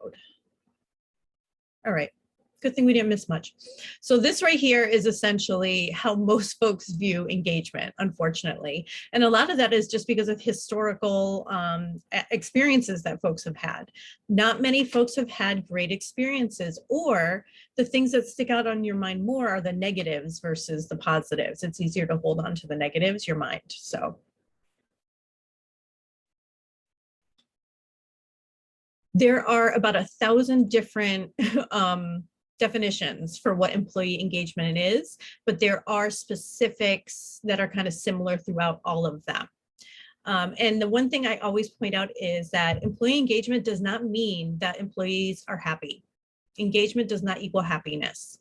load. All right, good thing we didn't miss much. So this right here is essentially how most folks view engagement, unfortunately. And a lot of that is just because of historical experiences that folks have had. Not many folks have had great experiences, or the things that stick out on your mind more are the negatives versus the positives. It's easier to hold on to the negatives, your mind, so. There are about 1,000 different definitions for what employee engagement is, but there are specifics that are kind of similar throughout all of them. And the one thing I always point out is that employee engagement does not mean that employees are happy. Engagement does not equal happiness.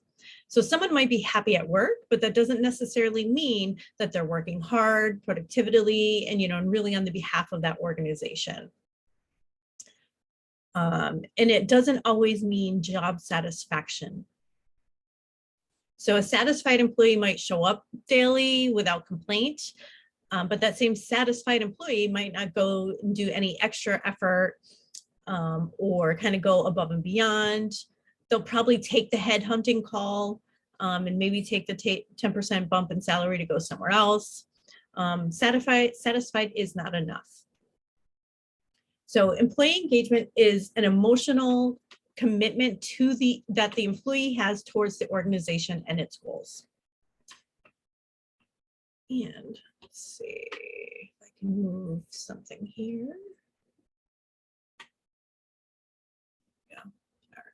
So someone might be happy at work, but that doesn't necessarily mean that they're working hard, productively, and and really on the behalf of that organization. And it doesn't always mean job satisfaction. So a satisfied employee might show up daily without complaint, but that same satisfied employee might not go and do any extra effort or kind of go above and beyond. They'll probably take the headhunting call and maybe take the 10% bump in salary to go somewhere else. Satisfied is not enough. So employee engagement is an emotional commitment to that the employee has towards the organization and its goals. And let's see if I can move something here. Yeah, all right.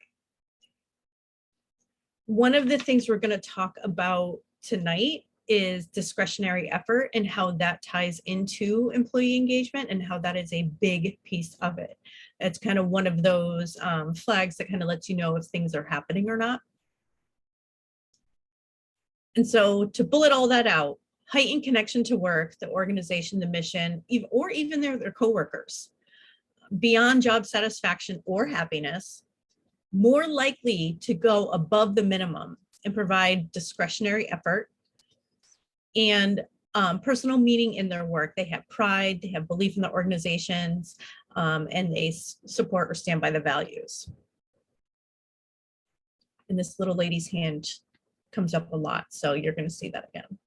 One of the things we're going to talk about tonight is discretionary effort and how that ties into employee engagement and how that is a big piece of it. It's kind of one of those flags that kind of lets you know if things are happening or not. And so to bullet all that out, heightened connection to work, the organization, the mission, or even their coworkers, beyond job satisfaction or happiness, more likely to go above the minimum and provide discretionary effort, and personal meaning in their work. They have pride, they have belief in the organizations, and they support or stand by the values. And this little lady's hand comes up a lot, so you're going to see that again.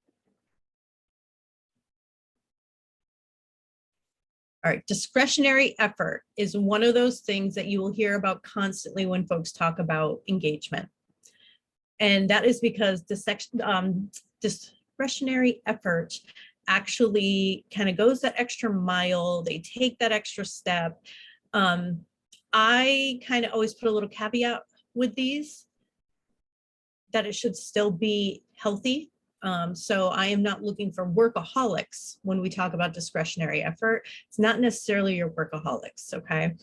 All right, discretionary effort is one of those things that you will hear about constantly when folks talk about engagement. And that is because discretionary effort actually kind of goes that extra mile. They take that extra step. I kind of always put a little caveat with these, that it should still be healthy. So I am not looking for workaholics when we talk about discretionary effort. It's not necessarily your workaholics, okay?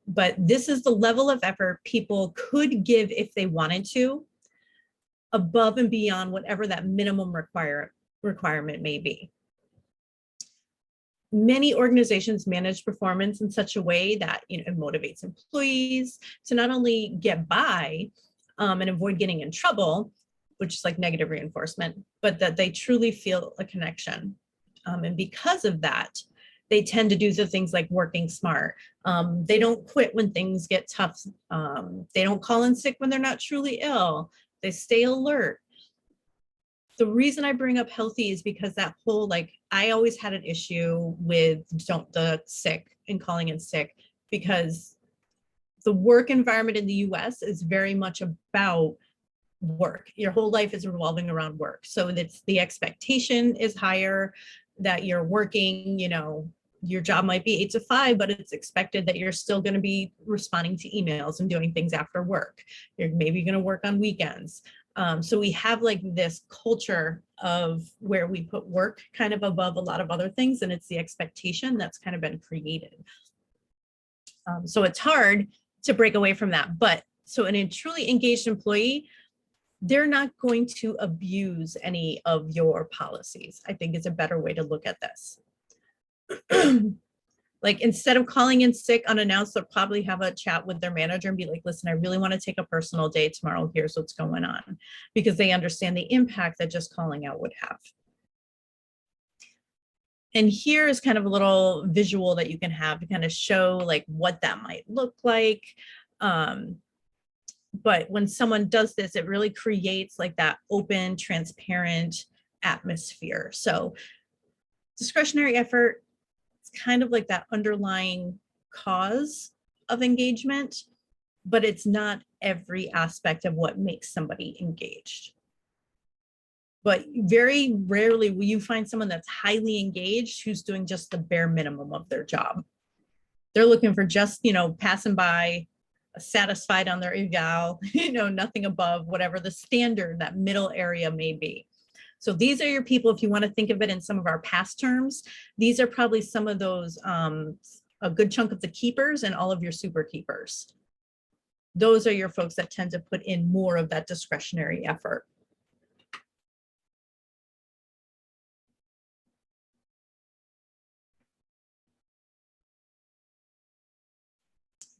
But this is the level of effort people could give if they wanted to, above and beyond whatever that minimum requirement may be. Many organizations manage performance in such a way that it motivates employees to not only get by and avoid getting in trouble, which is like negative reinforcement, but that they truly feel a connection. And because of that, they tend to do the things like working smart. They don't quit when things get tough. They don't call in sick when they're not truly ill. They stay alert. The reason I bring up healthy is because that whole, I always had an issue with the sick and calling in sick, because the work environment in the US is very much about work. Your whole life is revolving around work. So that's the expectation is higher, that you're working, your job might be 8 to 5, but it's expected that you're still going to be responding to emails and doing things after work. You're maybe going to work on weekends. So we have this culture of where we put work kind of above a lot of other things, and it's the expectation that's kind of been created. So it's hard to break away from that. But so a truly engaged employee, they're not going to abuse any of your policies, I think is a better way to look at this. Instead of calling in sick unannounced, they'll probably have a chat with their manager and be like, listen, I really want to take a personal day tomorrow. Here's what's going on, because they understand the impact that just calling out would have. And here is kind of a little visual that you can have to kind of show what that might look like. But when someone does this, it really creates like that open, transparent atmosphere. So discretionary effort, it's kind of like that underlying cause of engagement, but it's not every aspect of what makes somebody engaged. But very rarely will you find someone that's highly engaged who's doing just the bare minimum of their job. They're looking for just, passing by, satisfied on their eval, nothing above whatever the standard, that middle area may be. So these are your people, if you want to think of it in some of our past terms, these are probably some of those, a good chunk of the keepers and all of your super keepers. Those are your folks that tend to put in more of that discretionary effort.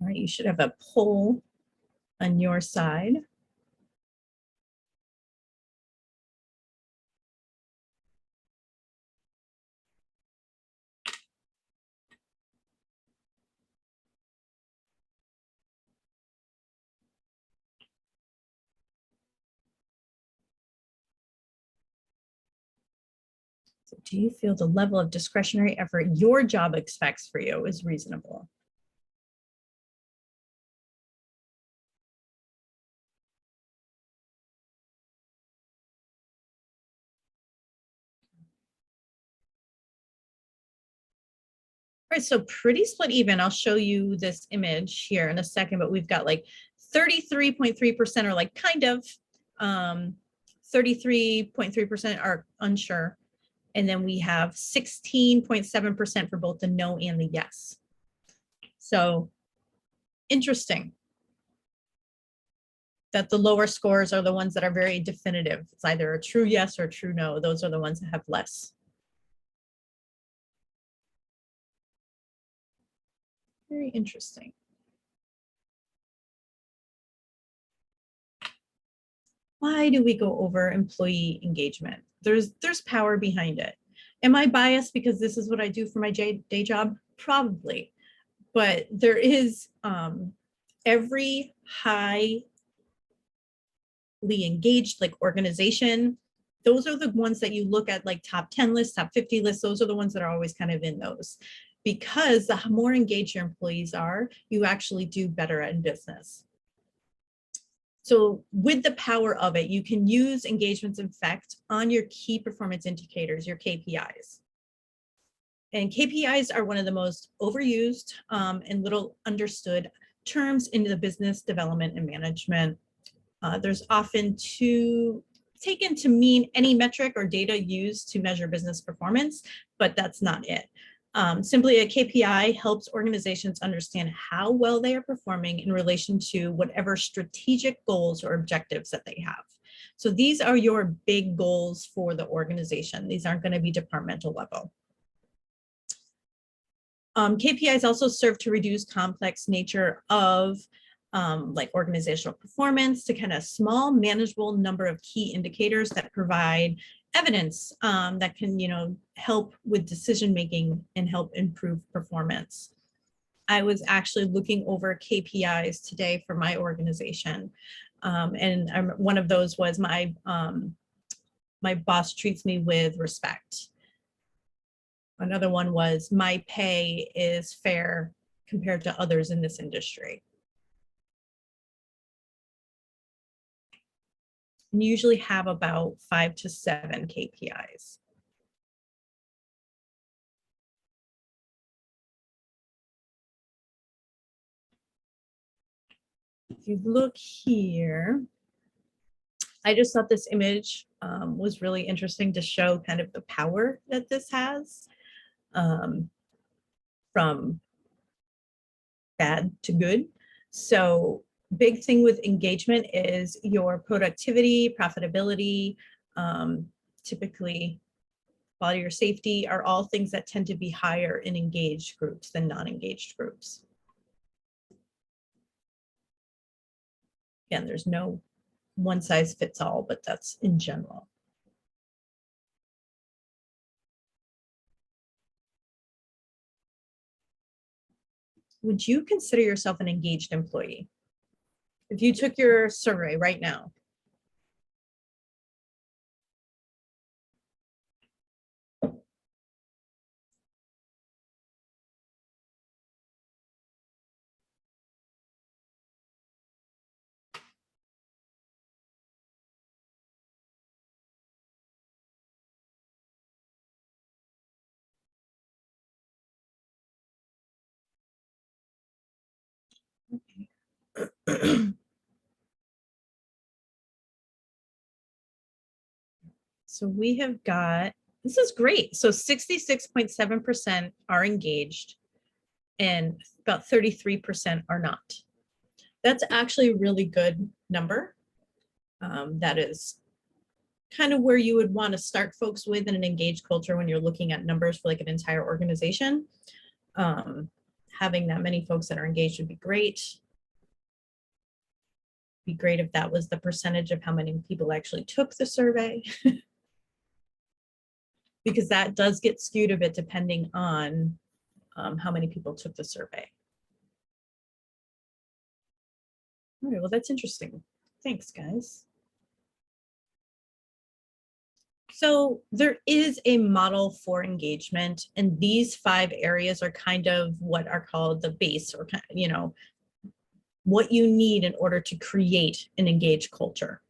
All right, you should have a poll on your side. So do you feel the level of discretionary effort your job expects for you is reasonable? All right, so pretty split even. I'll show you this image here in a second, but we've got like 33.3% are like kind of, 33.3% are unsure. And then we have 16.7% for both the no and the yes. So interesting that the lower scores are the ones that are very definitive. It's either a true yes or a true no. Those are the ones that have less. Very interesting. Why do we go over employee engagement? There's power behind it. Am I biased because this is what I do for my day job? Probably. But there is every highly engaged like organization, those are the ones that you look at, like top 10 lists, top 50 lists. Those are the ones that are always kind of in those, because the more engaged your employees are, you actually do better in business. So with the power of it, you can use engagement's effect on your key performance indicators, your KPIs. And KPIs are one of the most overused and little understood terms in the business development and management. There's often taken to mean any metric or data used to measure business performance, but that's not it. Simply a KPI helps organizations understand how well they are performing in relation to whatever strategic goals or objectives that they have. So these are your big goals for the organization. These aren't going to be departmental level. KPIs also serve to reduce complex nature of like organizational performance to kind of small, manageable number of key indicators that provide evidence that can, help with decision making and help improve performance. I was actually looking over KPIs today for my organization, and one of those was my boss treats me with respect. Another one was my pay is fair compared to others in this industry. And usually have about 5 to 7 KPIs. If you look here, I just thought this image was really interesting to show kind of the power that this has, from bad to good. So big thing with engagement is your productivity, profitability, typically quality or safety are all things that tend to be higher in engaged groups than non-engaged groups. Again, there's no one size fits all, but that's in general. Would you consider yourself an engaged employee? If you took your survey right now, so we have got, this is great. So 66.7% are engaged and about 33% are not. That's actually a really good number. That is kind of where you would want to start folks with in an engaged culture when you're looking at numbers for like an entire organization. Having that many folks that are engaged would be great. Be great if that was the percentage of how many people actually took the survey. Because that does get skewed a bit depending on how many people took the survey. All right, well, that's interesting. Thanks, guys. So there is a model for engagement, and these 5 areas are kind of what are called the base, or you know, what you need in order to create an engaged culture.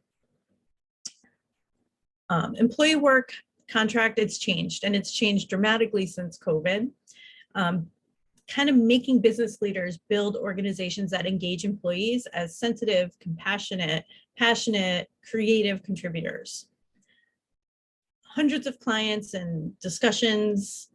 Employee work contract, it's changed, and it's changed dramatically since COVID. Kind of making business leaders build organizations that engage employees as sensitive, compassionate, passionate, creative contributors. Hundreds of clients and discussions,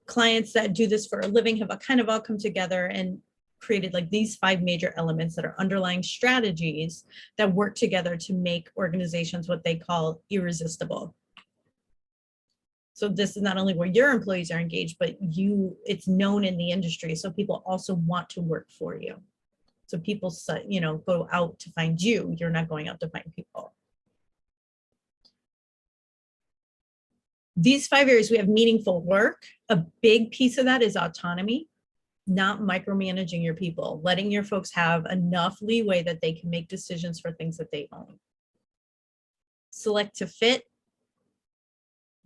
clients that do this for a living have kind of all come together and created like these 5 major elements that are underlying strategies that work together to make organizations what they call irresistible. So this is not only where your employees are engaged, but it's known in the industry. So people also want to work for you. So people, you know, go out to find you. You're not going out to find people. These 5 areas, we have meaningful work. A big piece of that is autonomy, not micromanaging your people, letting your folks have enough leeway that they can make decisions for things that they own. Select to fit.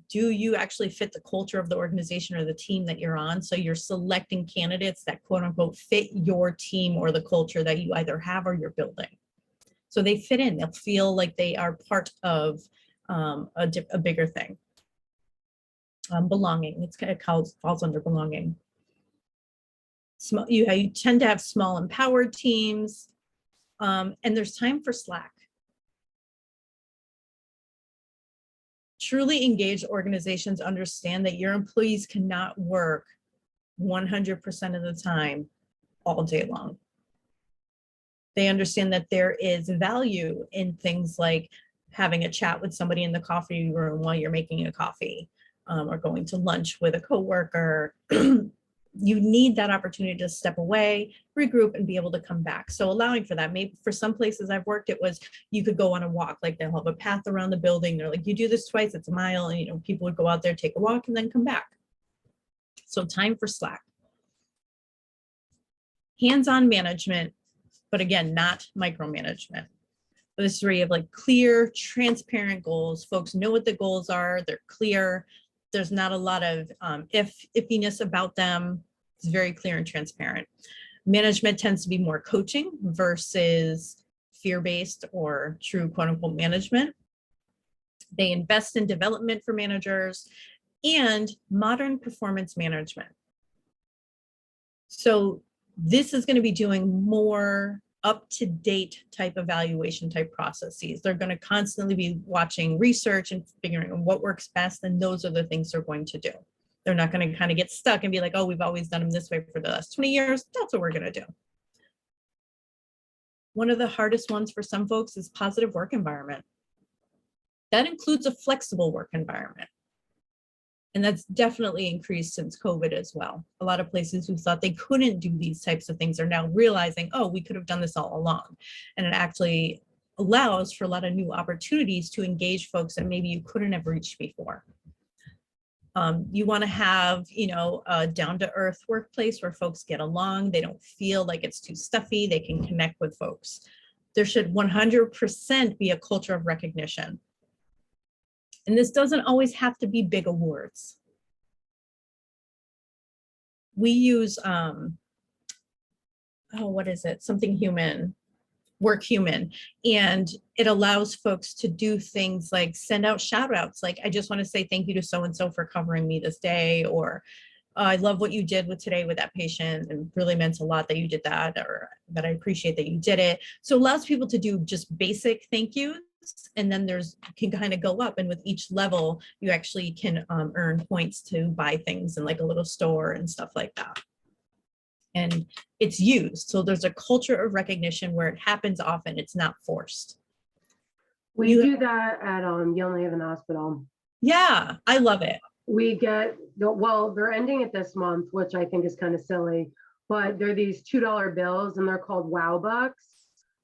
Do you actually fit the culture of the organization or the team that you're on? So you're selecting candidates that quote unquote fit your team or the culture that you either have or you're building. So they fit in, they'll feel like they are part of a bigger thing. Belonging, it falls under belonging. You tend to have small empowered teams, and there's time for slack. Truly engaged organizations understand that your employees cannot work 100% of the time all day long. They understand that there is value in things like having a chat with somebody in the coffee room while you're making a coffee, or going to lunch with a coworker. You need that opportunity to step away, regroup, and be able to come back. So allowing for that. Maybe for some places I've worked, it was you could go on a walk, like they'll have a path around the building. They're like, you do this twice, it's a mile, and you know, people would go out there, take a walk, and then come back. So time for slack. Hands-on management, but again, not micromanagement. But this is where you have like clear, transparent goals. Folks know what the goals are, they're clear. There's not a lot of iffiness about them. It's very clear and transparent. Management tends to be more coaching versus fear-based or true quote unquote management. They invest in development for managers and modern performance management. So this is going to be doing more up-to-date type evaluation type processes. They're going to constantly be watching research and figuring out what works best, and those are the things they're going to do. They're not going to kind of get stuck and be like, oh, we've always done them this way for the last 20 years. That's what we're going to do. One of the hardest ones for some folks is positive work environment. That includes a flexible work environment. And that's definitely increased since COVID as well. A lot of places who thought they couldn't do these types of things are now realizing, oh, we could have done this all along. And it actually allows for a lot of new opportunities to engage folks that maybe you couldn't have reached before. You want to have, a down-to-earth workplace where folks get along. They don't feel like it's too stuffy. They can connect with folks. There should 100% be a culture of recognition. And this doesn't always have to be big awards. We use, what is it? Something human, work human. And it allows folks to do things like send out shout outs. Like, I just want to say thank you to so-and-so for covering me this day, or I love what you did with today with that patient and really meant a lot that you did that, or that I appreciate that you did it. So it allows people to do just basic thank yous. And then can kind of go up. And with each level, you actually can earn points to buy things in like a little store and stuff like that. And it's used. So there's a culture of recognition where it happens often. It's not forced. We do that at Yale Haven Hospital. Yeah, I love it. We get, well, they're ending it this month, which I think is kind of silly, but they're these $2 bills and they're called Wow Bucks.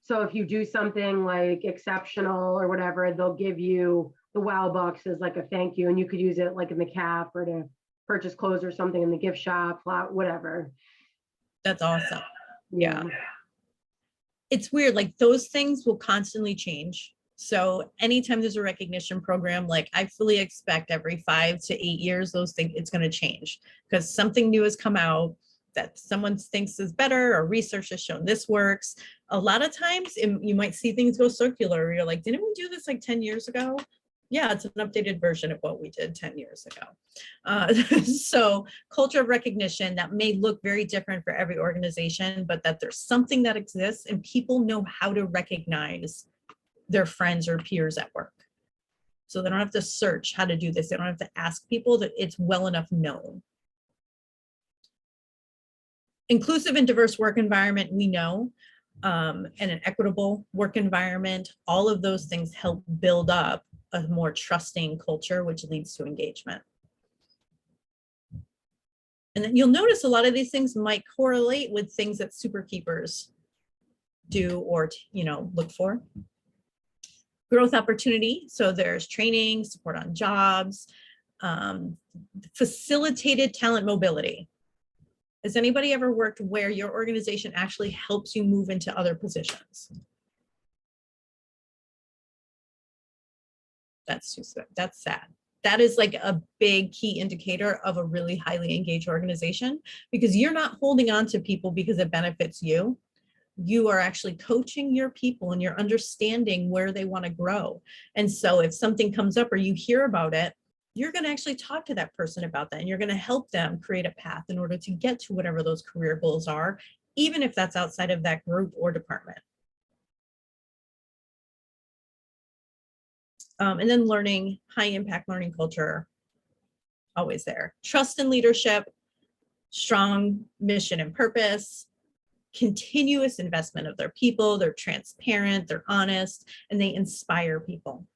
So if you do something like exceptional or whatever, they'll give you the Wow Bucks as like a thank you, and you could use it like in the CAP or to purchase clothes or something in the gift shop, whatever. That's awesome. Yeah. It's weird, like those things will constantly change. So anytime there's a recognition program, like I fully expect every 5 to 8 years, those things, it's going to change because something new has come out that someone thinks is better, or research has shown this works. A lot of times you might see things go circular. You're like, didn't we do this like 10 years ago? Yeah, it's an updated version of what we did 10 years ago. So culture of recognition that may look very different for every organization, but that there's something that exists and people know how to recognize their friends or peers at work. So they don't have to search how to do this. They don't have to ask people, that it's well enough known. Inclusive and diverse work environment, we know, and an equitable work environment, all of those things help build up a more trusting culture, which leads to engagement. And then you'll notice a lot of these things might correlate with things that superkeepers do or, look for. Growth opportunity. So there's training, support on jobs, facilitated talent mobility. Has anybody ever worked where your organization actually helps you move into other positions? That's sad. That is like a big key indicator of a really highly engaged organization, because you're not holding on to people because it benefits you. You are actually coaching your people and you're understanding where they want to grow. And so if something comes up or you hear about it, you're going to actually talk to that person about that, and you're going to help them create a path in order to get to whatever those career goals are, even if that's outside of that group or department. And then learning, high impact learning culture, always there. Trust and leadership, strong mission and purpose, continuous investment of their people. They're transparent, they're honest, and they inspire people.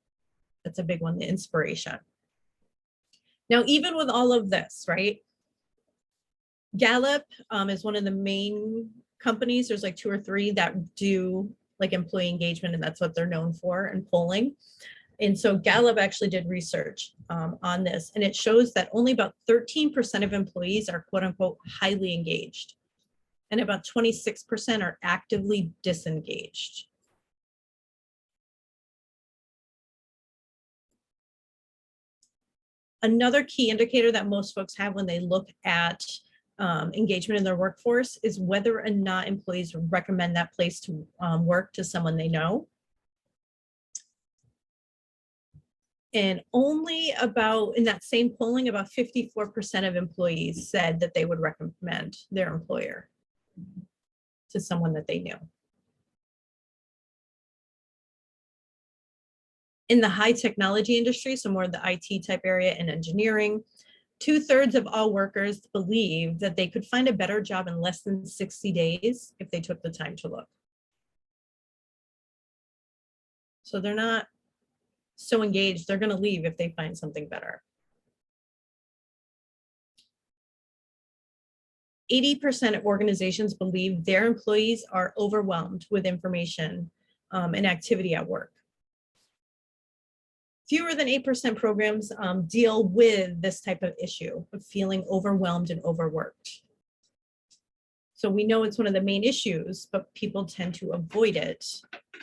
That's a big one, the inspiration. Now, even with all of this, right? Gallup is one of the main companies. There's like 2 or 3 that do like employee engagement, and that's what they're known for in polling. And so Gallup actually did research on this, and it shows that only about 13% of employees are quote unquote highly engaged, and about 26% are actively disengaged. Another key indicator that most folks have when they look at engagement in their workforce is whether or not employees recommend that place to work to someone they know. And only about, in that same polling, about 54% of employees said that they would recommend their employer to someone that they knew. In the high technology industry, so more of the IT type area and engineering, 2/3 of all workers believe that they could find a better job in less than 60 days if they took the time to look. So they're not so engaged, they're going to leave if they find something better. 80% of organizations believe their employees are overwhelmed with information and activity at work. Fewer than 8% programs deal with this type of issue of feeling overwhelmed and overworked. So we know it's one of the main issues, but people tend to avoid it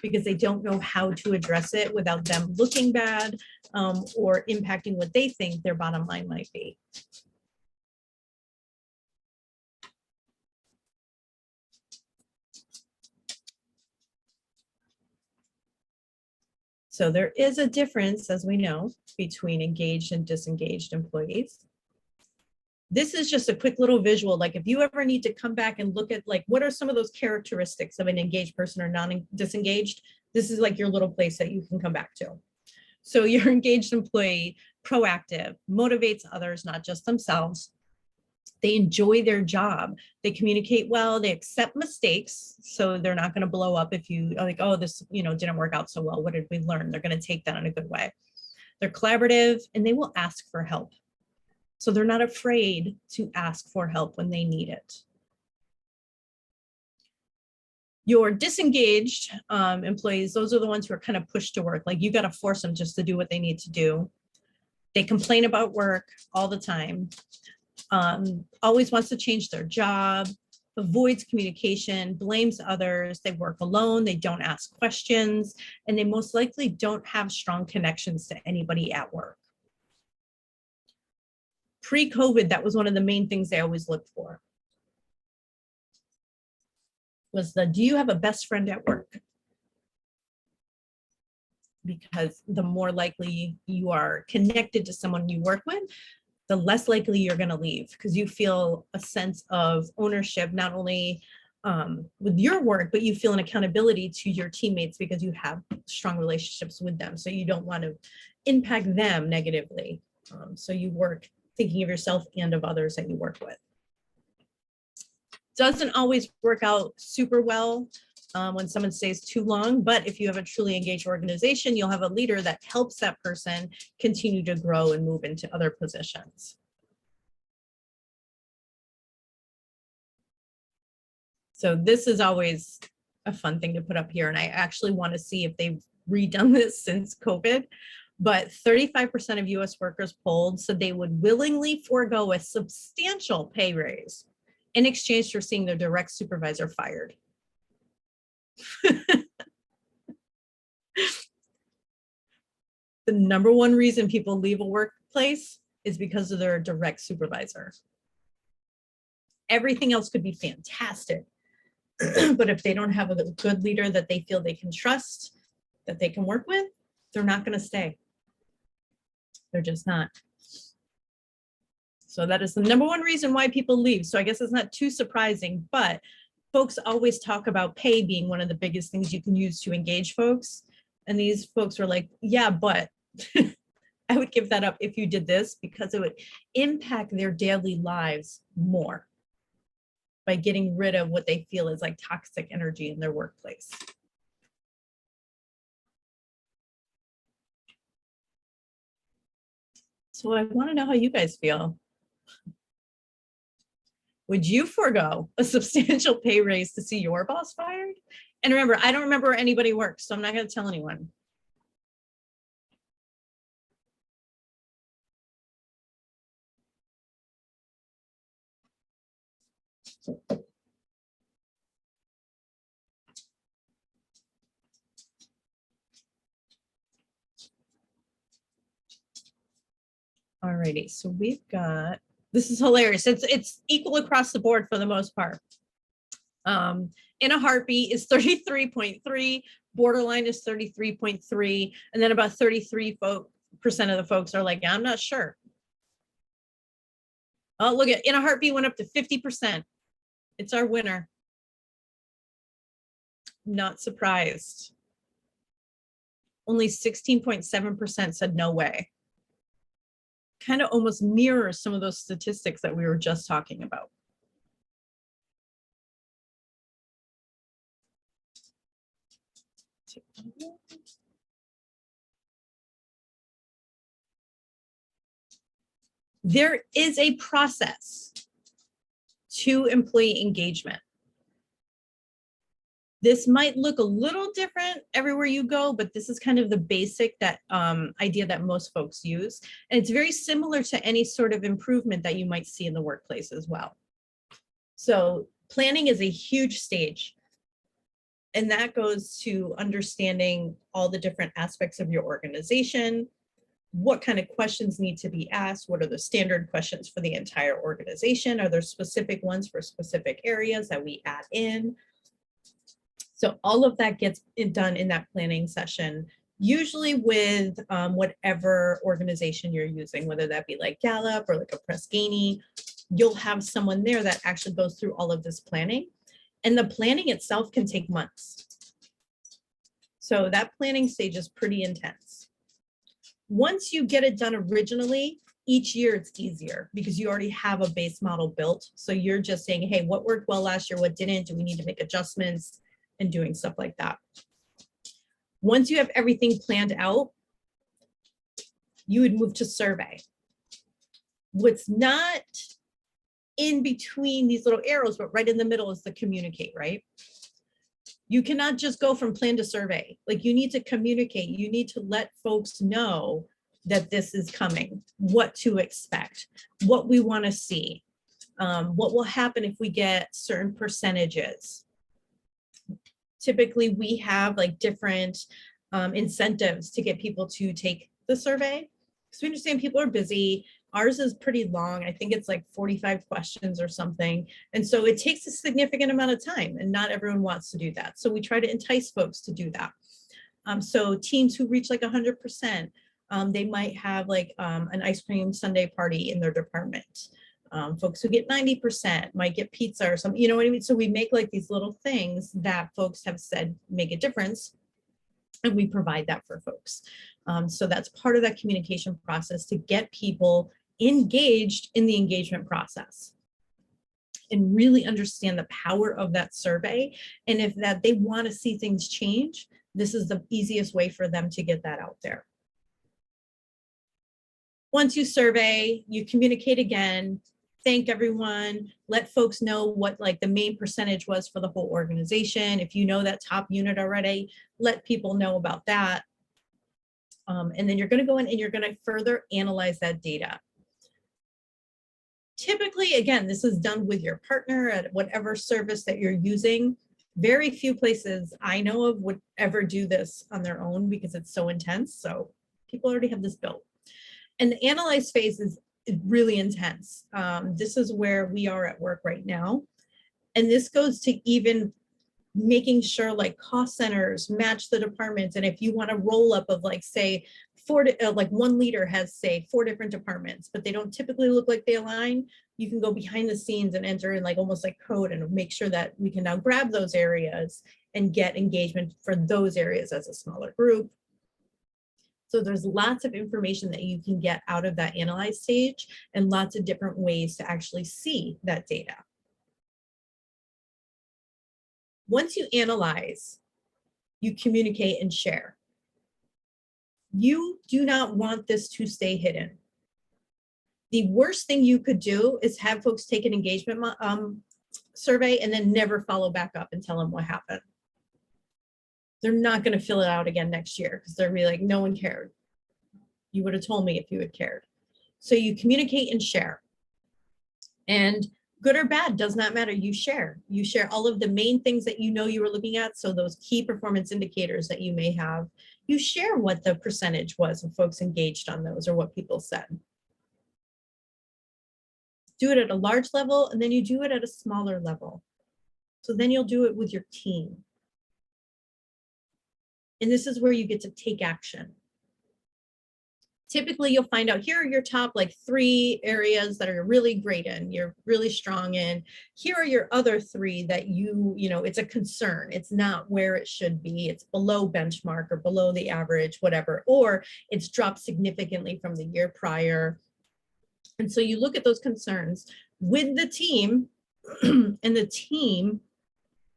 because they don't know how to address it without them looking bad or impacting what they think their bottom line might be. So there is a difference, as we know, between engaged and disengaged employees. This is just a quick little visual. Like if you ever need to come back and look at like, what are some of those characteristics of an engaged person or non-disengaged? This is like your little place that you can come back to. So your engaged employee, proactive, motivates others, not just themselves. They enjoy their job. They communicate well. They accept mistakes. So they're not going to blow up if you are like, oh, this, didn't work out so well. What did we learn? They're going to take that in a good way. They're collaborative and they will ask for help. So they're not afraid to ask for help when they need it. Your disengaged employees, those are the ones who are kind of pushed to work. Like you got to force them just to do what they need to do. They complain about work all the time. Always wants to change their job, avoids communication, blames others. They work alone. They don't ask questions, and they most likely don't have strong connections to anybody at work. Pre-COVID, that was one of the main things they always looked for. Was do you have a best friend at work? Because the more likely you are connected to someone you work with, the less likely you're going to leave because you feel a sense of ownership, not only with your work, but you feel an accountability to your teammates because you have strong relationships with them. So you don't want to impact them negatively. So you work thinking of yourself and of others that you work with. Doesn't always work out super well when someone stays too long, but if you have a truly engaged organization, you'll have a leader that helps that person continue to grow and move into other positions. So this is always a fun thing to put up here. And I actually want to see if they've redone this since COVID, but 35% of US workers polled said they would willingly forego a substantial pay raise in exchange for seeing their direct supervisor fired. The number one reason people leave a workplace is because of their direct supervisor. Everything else could be fantastic, but if they don't have a good leader that they feel they can trust, that they can work with, they're not going to stay. They're just not. So that is the number one reason why people leave. So I guess it's not too surprising, but folks always talk about pay being one of the biggest things you can use to engage folks. And these folks were like, yeah, but I would give that up if you did this because it would impact their daily lives more by getting rid of what they feel is like toxic energy in their workplace. So I want to know how you guys feel. Would you forego a substantial pay raise to see your boss fired? And remember, I don't remember where anybody works, so I'm not going to tell anyone. All righty, so we've got, this is hilarious. It's equal across the board for the most part. In a heartbeat is 33.3, borderline is 33.3, and then about 33% of the folks are like, I'm not sure. Oh, look at, in a heartbeat went up to 50%. It's our winner. Not surprised. Only 16.7% said no way. Kind of almost mirrors some of those statistics that we were just talking about. There is a process to employee engagement. This might look a little different everywhere you go, but this is kind of the basic that idea that most folks use. And it's very similar to any sort of improvement that you might see in the workplace as well. So planning is a huge stage. And that goes to understanding all the different aspects of your organization, what kind of questions need to be asked, what are the standard questions for the entire organization, are there specific ones for specific areas that we add in? So all of that gets done in that planning session, usually with whatever organization you're using, whether that be like Gallup or like a Press Ganey. You'll have someone there that actually goes through all of this planning. And the planning itself can take months. So that planning stage is pretty intense. Once you get it done originally, each year it's easier because you already have a base model built. So you're just saying, hey, what worked well last year? What didn't? Do we need to make adjustments? And doing stuff like that. Once you have everything planned out, you would move to survey. What's not in between these little arrows, but right in the middle is the communicate, right? You cannot just go from plan to survey. Like you need to communicate. You need to let folks know that this is coming, what to expect, what we want to see, what will happen if we get certain percentages. Typically, we have like different incentives to get people to take the survey. Because we understand people are busy. Ours is pretty long. I think it's like 45 questions or something. And so it takes a significant amount of time and not everyone wants to do that. So we try to entice folks to do that. So teams who reach like 100%, they might have like an ice cream sundae party in their department. Folks who get 90% might get pizza or something, you know what I mean? So we make like these little things that folks have said make a difference, and we provide that for folks. So that's part of that communication process to get people engaged in the engagement process and really understand the power of that survey. And if that they want to see things change, this is the easiest way for them to get that out there. Once you survey, you communicate again, thank everyone, let folks know what like the main percentage was for the whole organization. If you know that top unit already, let people know about that. And then you're going to go in and you're going to further analyze that data. Typically, again, this is done with your partner at whatever service that you're using. Very few places I know of would ever do this on their own because it's so intense. So people already have this built. And the analyze phase is really intense. This is where we are at work right now. And this goes to even making sure like cost centers match the departments. And if you want a roll up of like, say, like one leader has say 4 different departments, but they don't typically look like they align, you can go behind the scenes and enter in like almost like code and make sure that we can now grab those areas and get engagement for those areas as a smaller group. So there's lots of information that you can get out of that analyze stage and lots of different ways to actually see that data. Once you analyze, you communicate and share. You do not want this to stay hidden. The worst thing you could do is have folks take an engagement survey and then never follow back up and tell them what happened. They're not going to fill it out again next year because they're really like, no one cared. You would have told me if you had cared. So you communicate and share. And good or bad does not matter. You share all of the main things that you know you were looking at. So those key performance indicators that you may have, you share what the percentage was of folks engaged on those or what people said. Do it at a large level and then you do it at a smaller level. So then you'll do it with your team. And this is where you get to take action. Typically, you'll find out here are your top like 3 areas that are really great in, you're really strong in. Here are your other 3 that you know, it's a concern. It's not where it should be. It's below benchmark or below the average, whatever, or it's dropped significantly from the year prior. And so you look at those concerns with the team and the team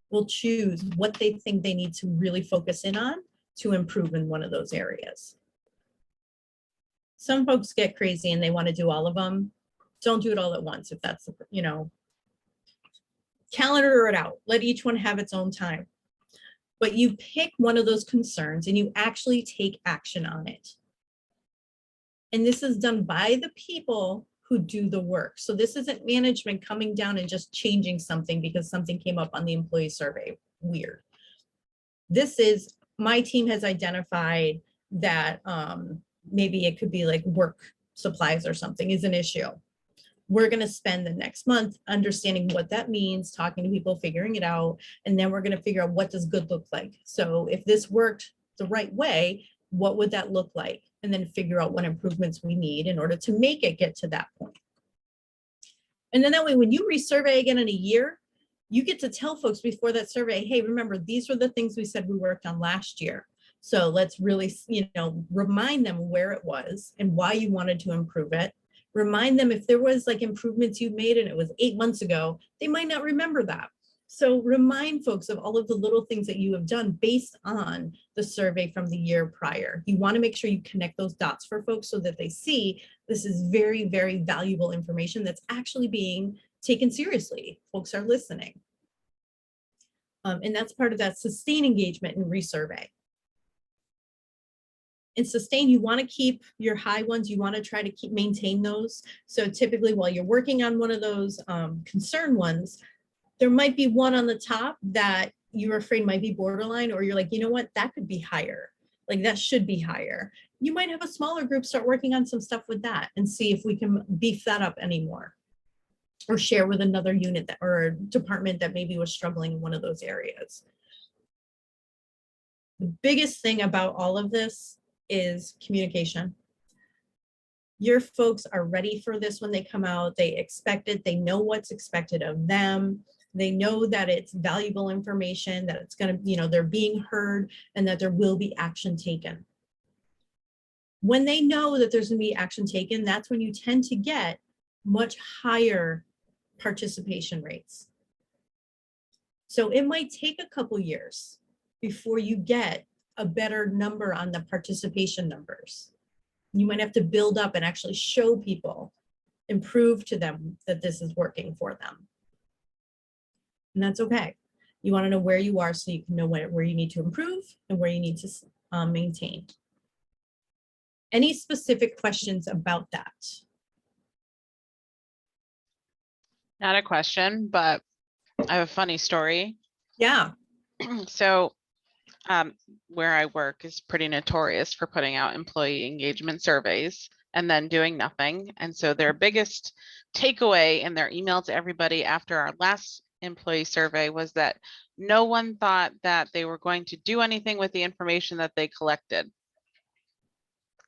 will choose what they think they need to really focus in on to improve in one of those areas. Some folks get crazy and they want to do all of them. Don't do it all at once if that's, you know, calendar it out. Let each one have its own time. but you pick one of those concerns and you actually take action on it. And this is done by the people who do the work. So this isn't management coming down and just changing something because something came up on the employee survey. Weird. This is, my team has identified that maybe it could be like work supplies or something is an issue. We're going to spend the next month understanding what that means, talking to people, figuring it out, and then we're going to figure out what does good look like. So if this worked the right way, what would that look like? And then figure out what improvements we need in order to make it get to that point. And then that way, when you resurvey again in a year, you get to tell folks before that survey, hey, remember, these were the things we said we worked on last year. So let's really, remind them where it was and why you wanted to improve it. Remind them if there was like improvements you made and it was 8 months ago, they might not remember that. So remind folks of all of the little things that you have done based on the survey from the year prior. You want to make sure you connect those dots for folks so that they see this is very, very valuable information that's actually being taken seriously. Folks are listening. And that's part of that sustain engagement and resurvey. And sustain, you want to keep your high ones. You want to try to maintain those. So typically while you're working on one of those concern ones, there might be one on the top that you're afraid might be borderline, or you're like, you know what, that could be higher. Like that should be higher. You might have a smaller group start working on some stuff with that and see if we can beef that up anymore, or share with another unit that, or a department that maybe was struggling in one of those areas. The biggest thing about all of this is communication. Your folks are ready for this when they come out. They expect it. They know what's expected of them. They know that it's valuable information, that it's going to, they're being heard, and that there will be action taken. When they know that there's going to be action taken, that's when you tend to get much higher participation rates. So it might take a couple years before you get a better number on the participation numbers. You might have to build up and actually show people, improve to them that this is working for them. And that's okay. You want to know where you are so you can know where you need to improve and where you need to maintain. Any specific questions about that? Not a question, but I have a funny story. Yeah. So where I work is pretty notorious for putting out employee engagement surveys and then doing nothing. And so their biggest takeaway in their email to everybody after our last employee survey was that no one thought that they were going to do anything with the information that they collected,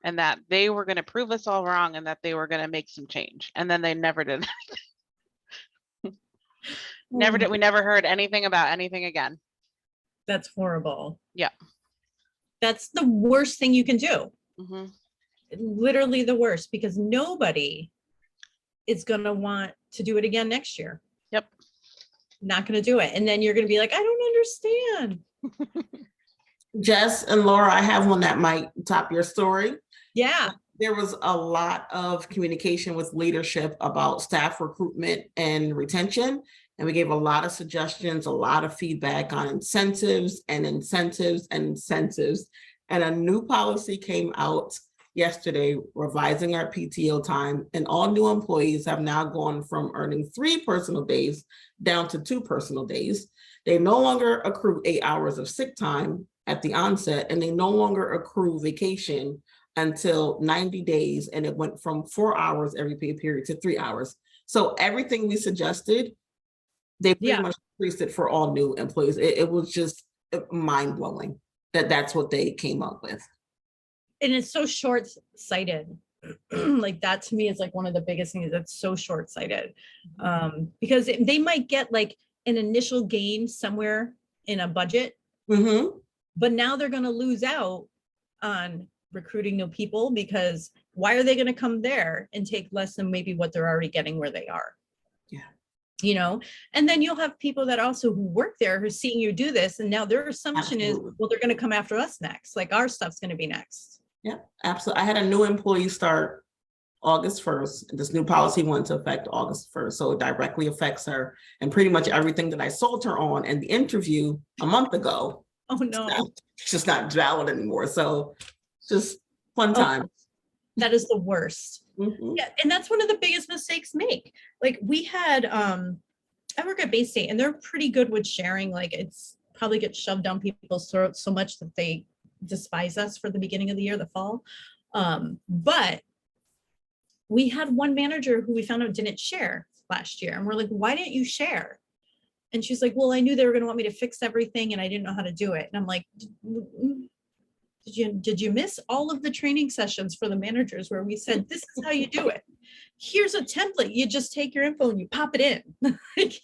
and that they were going to prove us all wrong and that they were going to make some change. And then they never did. Never did. We never heard anything about anything again. That's horrible. Yeah. That's the worst thing you can do. Mm-hmm. Literally the worst, because nobody is going to want to do it again next year. Yep. Not going to do it. And then you're going to be like, I don't understand. Jess and Laura, I have one that might top your story. Yeah. There was a lot of communication with leadership about staff recruitment and retention. And we gave a lot of suggestions, a lot of feedback on incentives and incentives and incentives. And a new policy came out yesterday, revising our PTO time. And all new employees have now gone from earning 3 personal days down to 2 personal days. They no longer accrue 8 hours of sick time at the onset, and they no longer accrue vacation until 90 days. And it went from 4 hours every pay period to 3 hours. So everything we suggested, they pretty much increased it for all new employees. It was just mind-blowing that that's what they came up with. And it's so short-sighted. Like that to me is like one of the biggest things that's so short-sighted. Because they might get like an initial gain somewhere in a budget, but now they're going to lose out on recruiting new people, because why are they going to come there and take less than maybe what they're already getting where they are? Yeah. And then you'll have people that also who work there who's seeing you do this, and now their assumption is, well, they're going to come after us next. Like our stuff's going to be next. Yeah, absolutely. I had a new employee start August 1st. This new policy went into effect August 1st. So it directly affects her, and pretty much everything that I sold her on in the interview a month ago Oh, no. It's just not valid anymore. So just fun Oh, time. that is the worst. Mhm. Yeah, and that's one of the biggest mistakes make. Like we had, I work at Bay State and they're pretty good with sharing. Like it's probably gets shoved down people's throats so much that they despise us for the beginning of the year, the fall. But we had one manager who we found out didn't share last year. And we're like, why didn't you share? And she's like, well, I knew they were going to want me to fix everything and I didn't know how to do it. And I'm like, did you miss all of the training sessions for the managers where we said, this is how you do it? Here's a template. You just take your info and you pop it in. Like,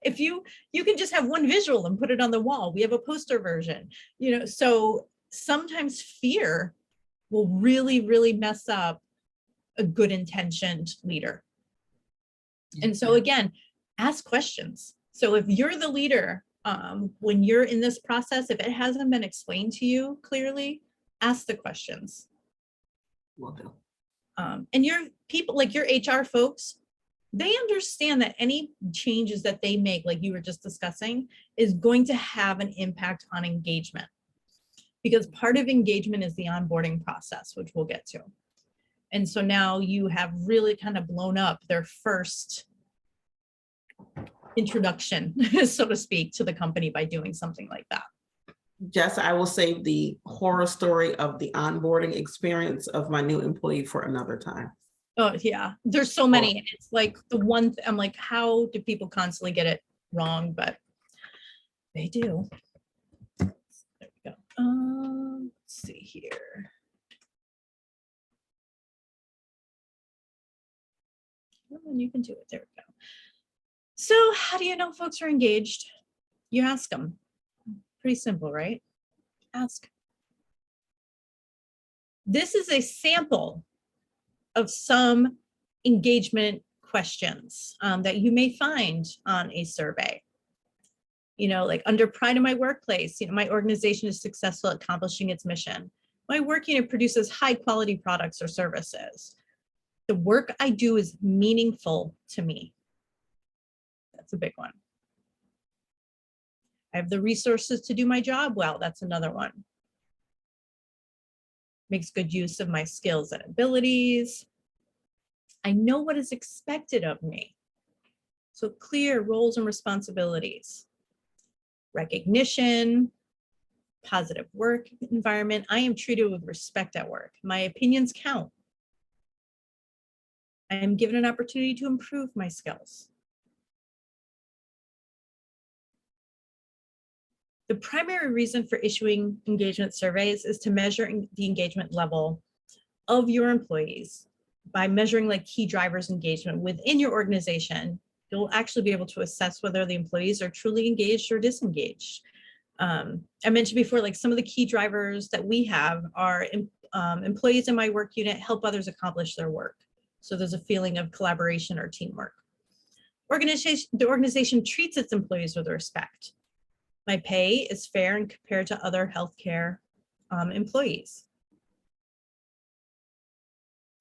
if you can just have one visual and put it on the wall. We have a poster version, so sometimes fear will really, really mess up a good intentioned leader. And so again, ask questions. So if you're the leader, when you're in this process, if it hasn't been explained to you clearly, ask the questions. Will do. And your people, like your HR folks, they understand that any changes that they make, like you were just discussing, is going to have an impact on engagement. Because part of engagement is the onboarding process, which we'll get to. And so now you have really kind of blown up their first introduction, so to speak, to the company by doing something like that. Jess, I will save the horror story of the onboarding experience of my new employee for another time. Oh yeah, there's so many. And it's like the one, I'm like, how do people constantly get it wrong? But they do. There we go. Let's see here. Oh, and you can do it. There we go. So how do you know folks are engaged? You ask them. Pretty simple, right? Ask. This is a sample of some engagement questions that you may find on a survey. Like under pride in my workplace, my organization is successful at accomplishing its mission. My work unit produces high quality products or services. The work I do is meaningful to me. That's a big one. I have the resources to do my job well. That's another one. Makes good use of my skills and abilities. I know what is expected of me. So clear roles and responsibilities. Recognition, positive work environment. I am treated with respect at work. My opinions count. I am given an opportunity to improve my skills. The primary reason for issuing engagement surveys is to measure the engagement level of your employees. By measuring like key drivers engagement within your organization, you'll actually be able to assess whether the employees are truly engaged or disengaged. I mentioned before, like some of the key drivers that we have are employees in my work unit help others accomplish their work. So there's a feeling of collaboration or teamwork. The organization treats its employees with respect. My pay is fair and compared to other healthcare employees.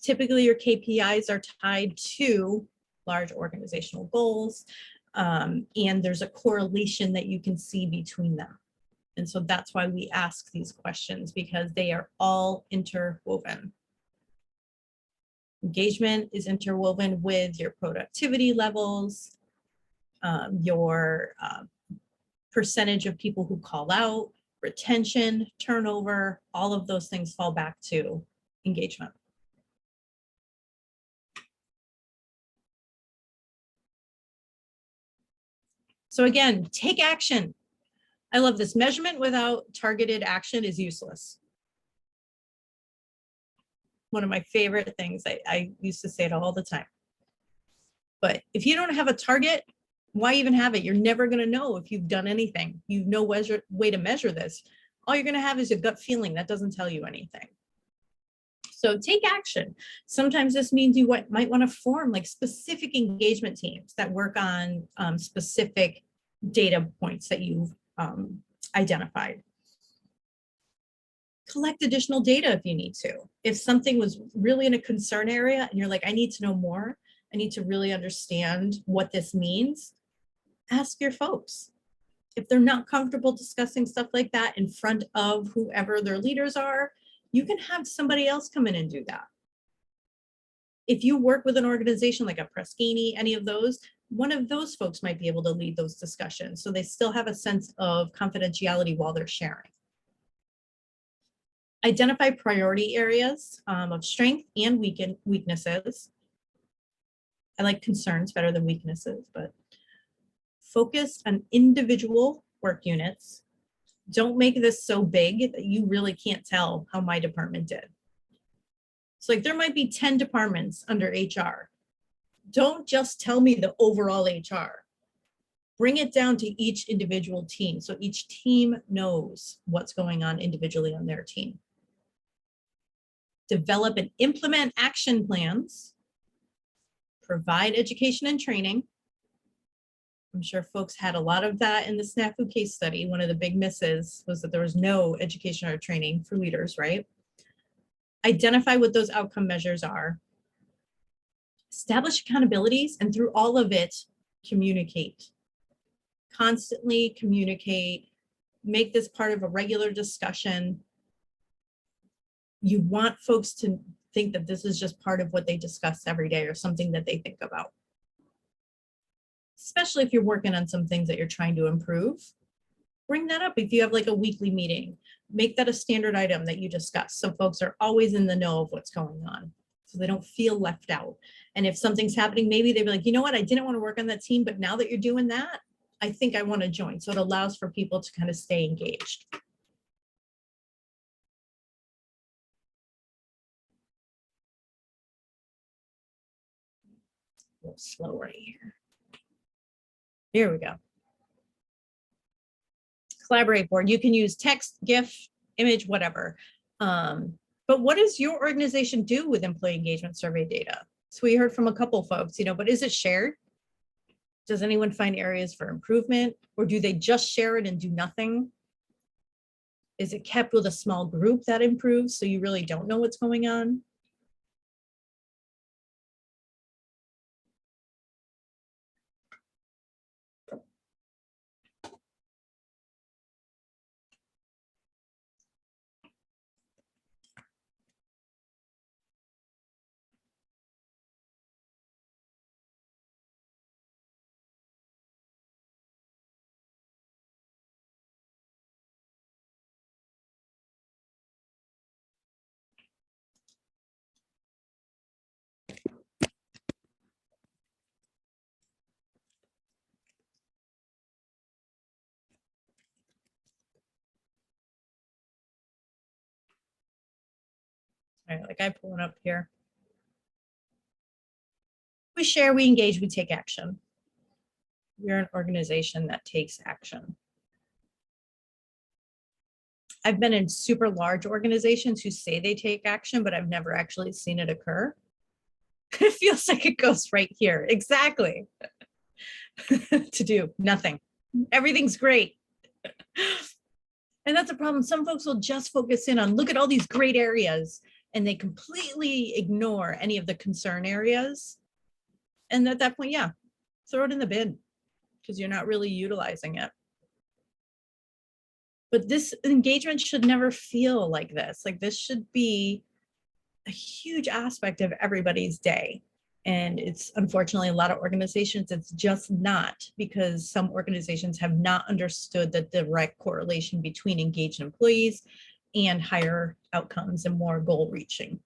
Typically, your KPIs are tied to large organizational goals, and there's a correlation that you can see between them. And so that's why we ask these questions, because they are all interwoven. Engagement is interwoven with your productivity levels, your percentage of people who call out, retention, turnover, all of those things fall back to engagement. So again, take action. I love this. Measurement without targeted action is useless. One of my favorite things. I used to say it all the time. But if you don't have a target, why even have it? You're never going to know if you've done anything. You've no way to measure this. All you're going to have is a gut feeling that doesn't tell you anything. So take action. Sometimes this means you might want to form like specific engagement teams that work on specific data points that you've identified. Collect additional data if you need to. If something was really in a concern area and you're like, I need to know more, I need to really understand what this means, ask your folks. If they're not comfortable discussing stuff like that in front of whoever their leaders are, you can have somebody else come in and do that. If you work with an organization like a Preskini, any of those, one of those folks might be able to lead those discussions. So they still have a sense of confidentiality while they're sharing. Identify priority areas of strength and weaknesses. I like concerns better than weaknesses, but focus on individual work units. Don't make this so big that you really can't tell how my department did. So like there might be 10 departments under HR. Don't just tell me the overall HR. Bring it down to each individual team so each team knows what's going on individually on their team. Develop and implement action plans. Provide education and training. I'm sure folks had a lot of that in the snafu case study. One of the big misses was that there was no education or training for leaders, right? Identify what those outcome measures are. Establish accountabilities, and through all of it, communicate. Constantly communicate. Make this part of a regular discussion. You want folks to think that this is just part of what they discuss every day or something that they think about. Especially if you're working on some things that you're trying to improve. Bring that up. If you have like a weekly meeting, make that a standard item that you discuss. So folks are always in the know of what's going on, so they don't feel left out. And if something's happening, maybe they'd be like, you know what, I didn't want to work on that team, but now that you're doing that, I think I want to join. So it allows for people to kind of stay engaged. A little slow right here. Here we go. Collaborate board. You can use text, GIF, image, whatever. But what does your organization do with employee engagement survey data? So we heard from a couple folks, but is it shared? Does anyone find areas for improvement, or do they just share it and do nothing? Is it kept with a small group that improves, so you really don't know what's going on? All right, like I pull it up here. We share, we engage, we take action. We're an organization that takes action. I've been in super large organizations who say they take action, but I've never actually seen it occur. It feels like it goes right here. Exactly. To do nothing. Everything's great. And that's a problem. Some folks will just focus in on, look at all these great areas, and they completely ignore any of the concern areas. And at that point, yeah, throw it in the bin because you're not really utilizing it. But this engagement should never feel like this. Like this should be a huge aspect of everybody's day. And it's unfortunately a lot of organizations, it's just not, because some organizations have not understood the direct correlation between engaged employees and higher outcomes and more goal reaching.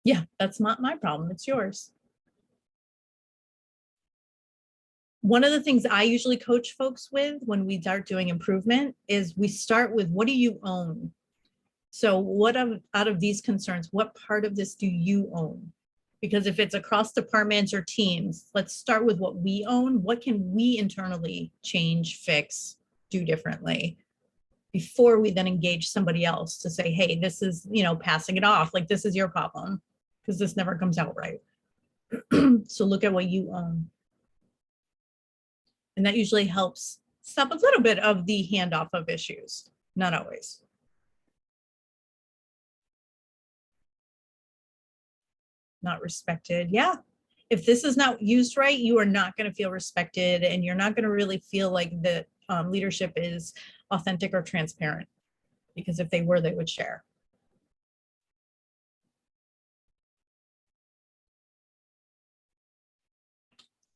Yeah, that's not my problem, it's yours. One of the things I usually coach folks with when we start doing improvement is we start with, what do you own? So what out of these concerns, what part of this do you own? Because if it's across departments or teams, let's start with what we own. What can we internally change, fix, do differently before we then engage somebody else to say, hey, this is, passing it off. Like, this is your problem because this never comes out right. So look at what you own. And that usually helps stop a little bit of the handoff of issues, not always. Not respected. Yeah. If this is not used right, you are not going to feel respected, and you're not going to really feel like that leadership is authentic or transparent, because if they were, they would share.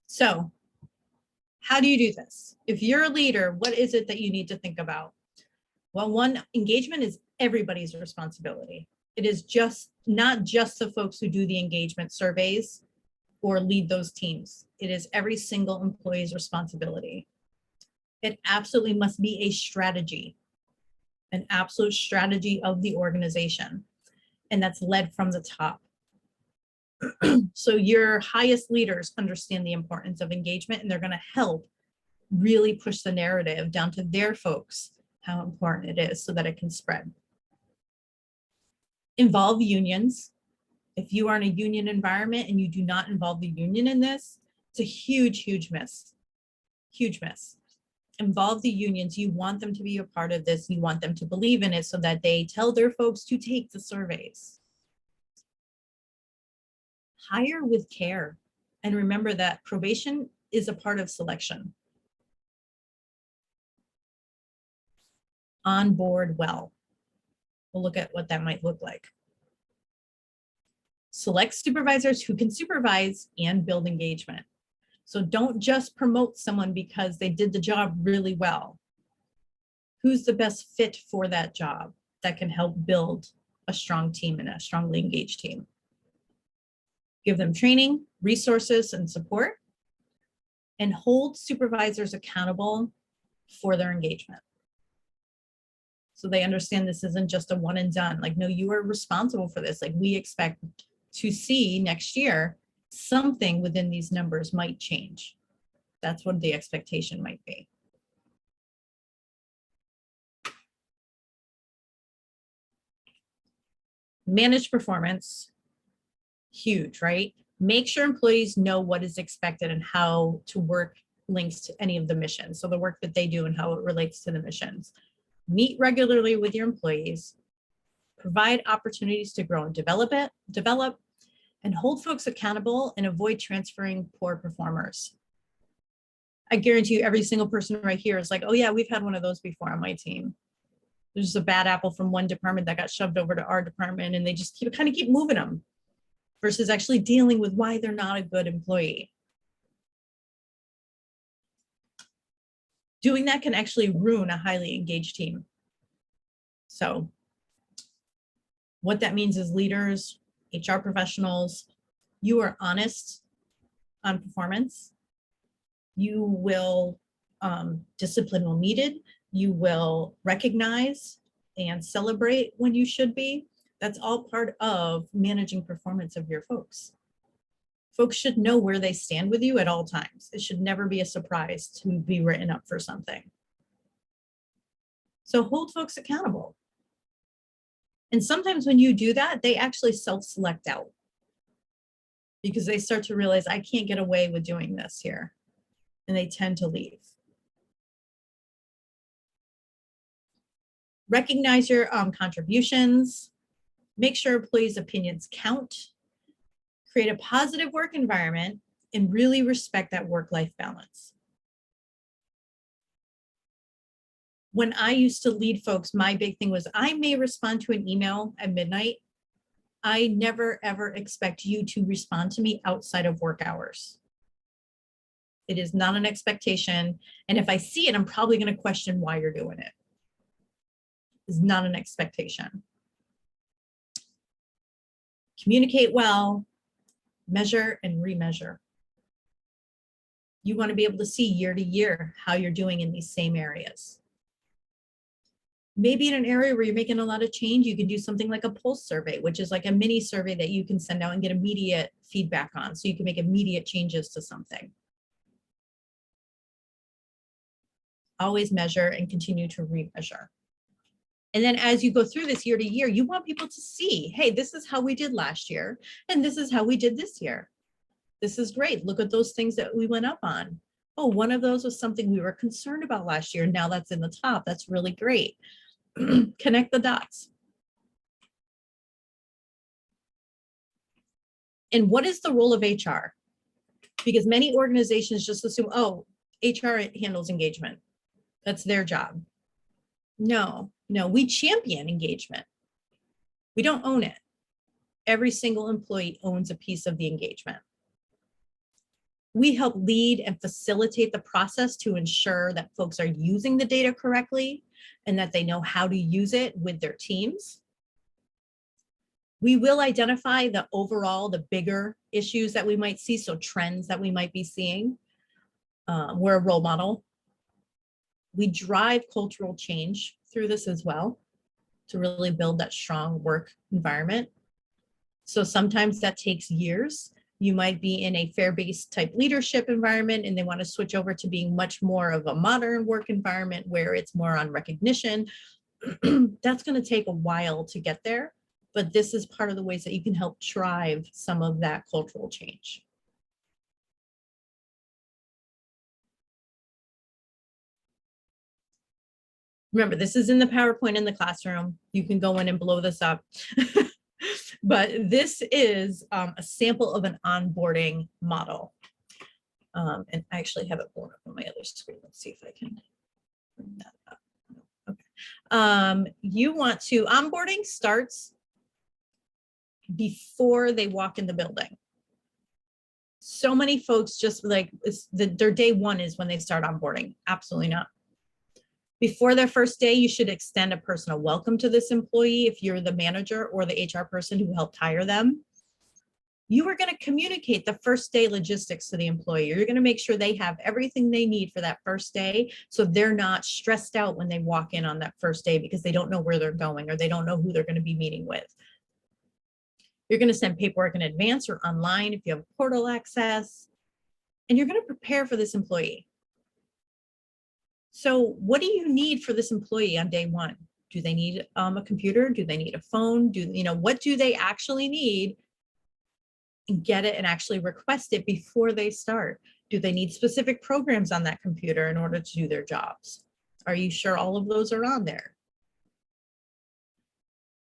So how do you do this? If you're a leader, what is it that you need to think about? Well, one, engagement is everybody's responsibility. It is just not just the folks who do the engagement surveys or lead those teams. It is every single employee's responsibility. It absolutely must be a strategy, an absolute strategy of the organization, and that's led from the top. So your highest leaders understand the importance of engagement, and they're going to help really push the narrative down to their folks, how important it is, so that it can spread. Involve unions. If you are in a union environment and you do not involve the union in this, it's a huge, huge miss. Huge miss. Involve the unions. You want them to be a part of this. You want them to believe in it so that they tell their folks to take the surveys. Hire with care. And remember that probation is a part of selection. Onboard well. We'll look at what that might look like. Select supervisors who can supervise and build engagement. So don't just promote someone because they did the job really well. Who's the best fit for that job that can help build a strong team and a strongly engaged team? Give them training, resources, and support, and hold supervisors accountable for their engagement. So they understand this isn't just a one and done. Like, no, you are responsible for this. Like, we expect to see next year something within these numbers might change. That's what the expectation might be. Manage performance, huge, right? Make sure employees know what is expected and how to work links to any of the missions. So the work that they do and how it relates to the missions. Meet regularly with your employees, provide opportunities to grow and develop, and hold folks accountable and avoid transferring poor performers. I guarantee you every single person right here is like, oh yeah, we've had one of those before on my team. There's just a bad apple from one department that got shoved over to our department, and they just kind of keep moving them versus actually dealing with why they're not a good employee. Doing that can actually ruin a highly engaged team. So what that means is leaders, HR professionals, you are honest on performance. You will discipline when needed. You will recognize and celebrate when you should be. That's all part of managing performance of your folks. Folks should know where they stand with you at all times. It should never be a surprise to be written up for something. So hold folks accountable. And sometimes when you do that, they actually self-select out because they start to realize, I can't get away with doing this here. And they tend to leave. Recognize your contributions. Make sure employees' opinions count. Create a positive work environment and really respect that work-life balance. When I used to lead folks, my big thing was I may respond to an email at midnight. I never, ever expect you to respond to me outside of work hours. It is not an expectation. And if I see it, I'm probably going to question why you're doing it. It's not an expectation. Communicate well, measure and remeasure. You want to be able to see year to year how you're doing in these same areas. Maybe in an area where you're making a lot of change, you can do something like a pulse survey, which is like a mini survey that you can send out and get immediate feedback on. So you can make immediate changes to something. Always measure and continue to remeasure. And then as you go through this year to year, you want people to see, hey, this is how we did last year. And this is how we did this year. This is great. Look at those things that we went up on. Oh, one of those was something we were concerned about last year. Now that's in the top. That's really great. Connect the dots. And what is the role of HR? Because many organizations just assume, oh, HR handles engagement. That's their job. No, we champion engagement. We don't own it. Every single employee owns a piece of the engagement. We help lead and facilitate the process to ensure that folks are using the data correctly and that they know how to use it with their teams. We will identify the bigger issues that we might see, so trends that we might be seeing. We're a role model. We drive cultural change through this as well to really build that strong work environment. So sometimes that takes years. You might be in a fair-based type leadership environment and they want to switch over to being much more of a modern work environment where it's more on recognition. That's going to take a while to get there, but this is part of the ways that you can help drive some of that cultural change. Remember, this is in the PowerPoint in the classroom. You can go in and blow this up. But this is a sample of an onboarding model. And I actually have it blown up on my other screen. Let's see if I can bring that up. Okay. Onboarding starts before they walk in the building. So many folks just like, their day one is when they start onboarding. Absolutely not. Before their first day, you should extend a personal welcome to this employee if you're the manager or the HR person who helped hire them. You are going to communicate the first day logistics to the employee. You're going to make sure they have everything they need for that first day so they're not stressed out when they walk in on that first day because they don't know where they're going or they don't know who they're going to be meeting with. You're going to send paperwork in advance or online if you have portal access, and you're going to prepare for this employee. So what do you need for this employee on day one? Do they need a computer? Do they need a phone? What do they actually need? And get it and actually request it before they start. Do they need specific programs on that computer in order to do their jobs? Are you sure all of those are on there?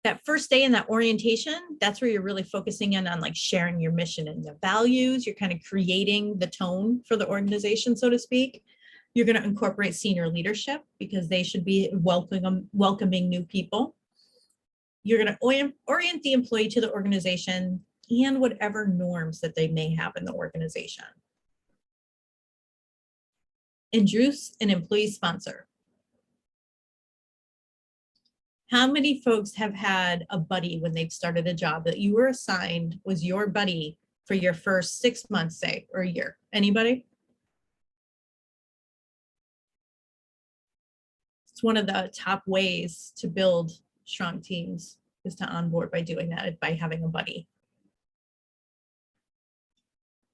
That first day in that orientation, that's where you're really focusing in on like sharing your mission and the values. You're kind of creating the tone for the organization, so to speak. You're going to incorporate senior leadership because they should be welcoming new people. You're going to orient the employee to the organization and whatever norms that they may have in the organization. Introduce an employee sponsor. How many folks have had a buddy when they've started a job that you were assigned was your buddy for your first 6 months, say, or a year? Anybody? It's one of the top ways to build strong teams is to onboard by doing that, by having a buddy.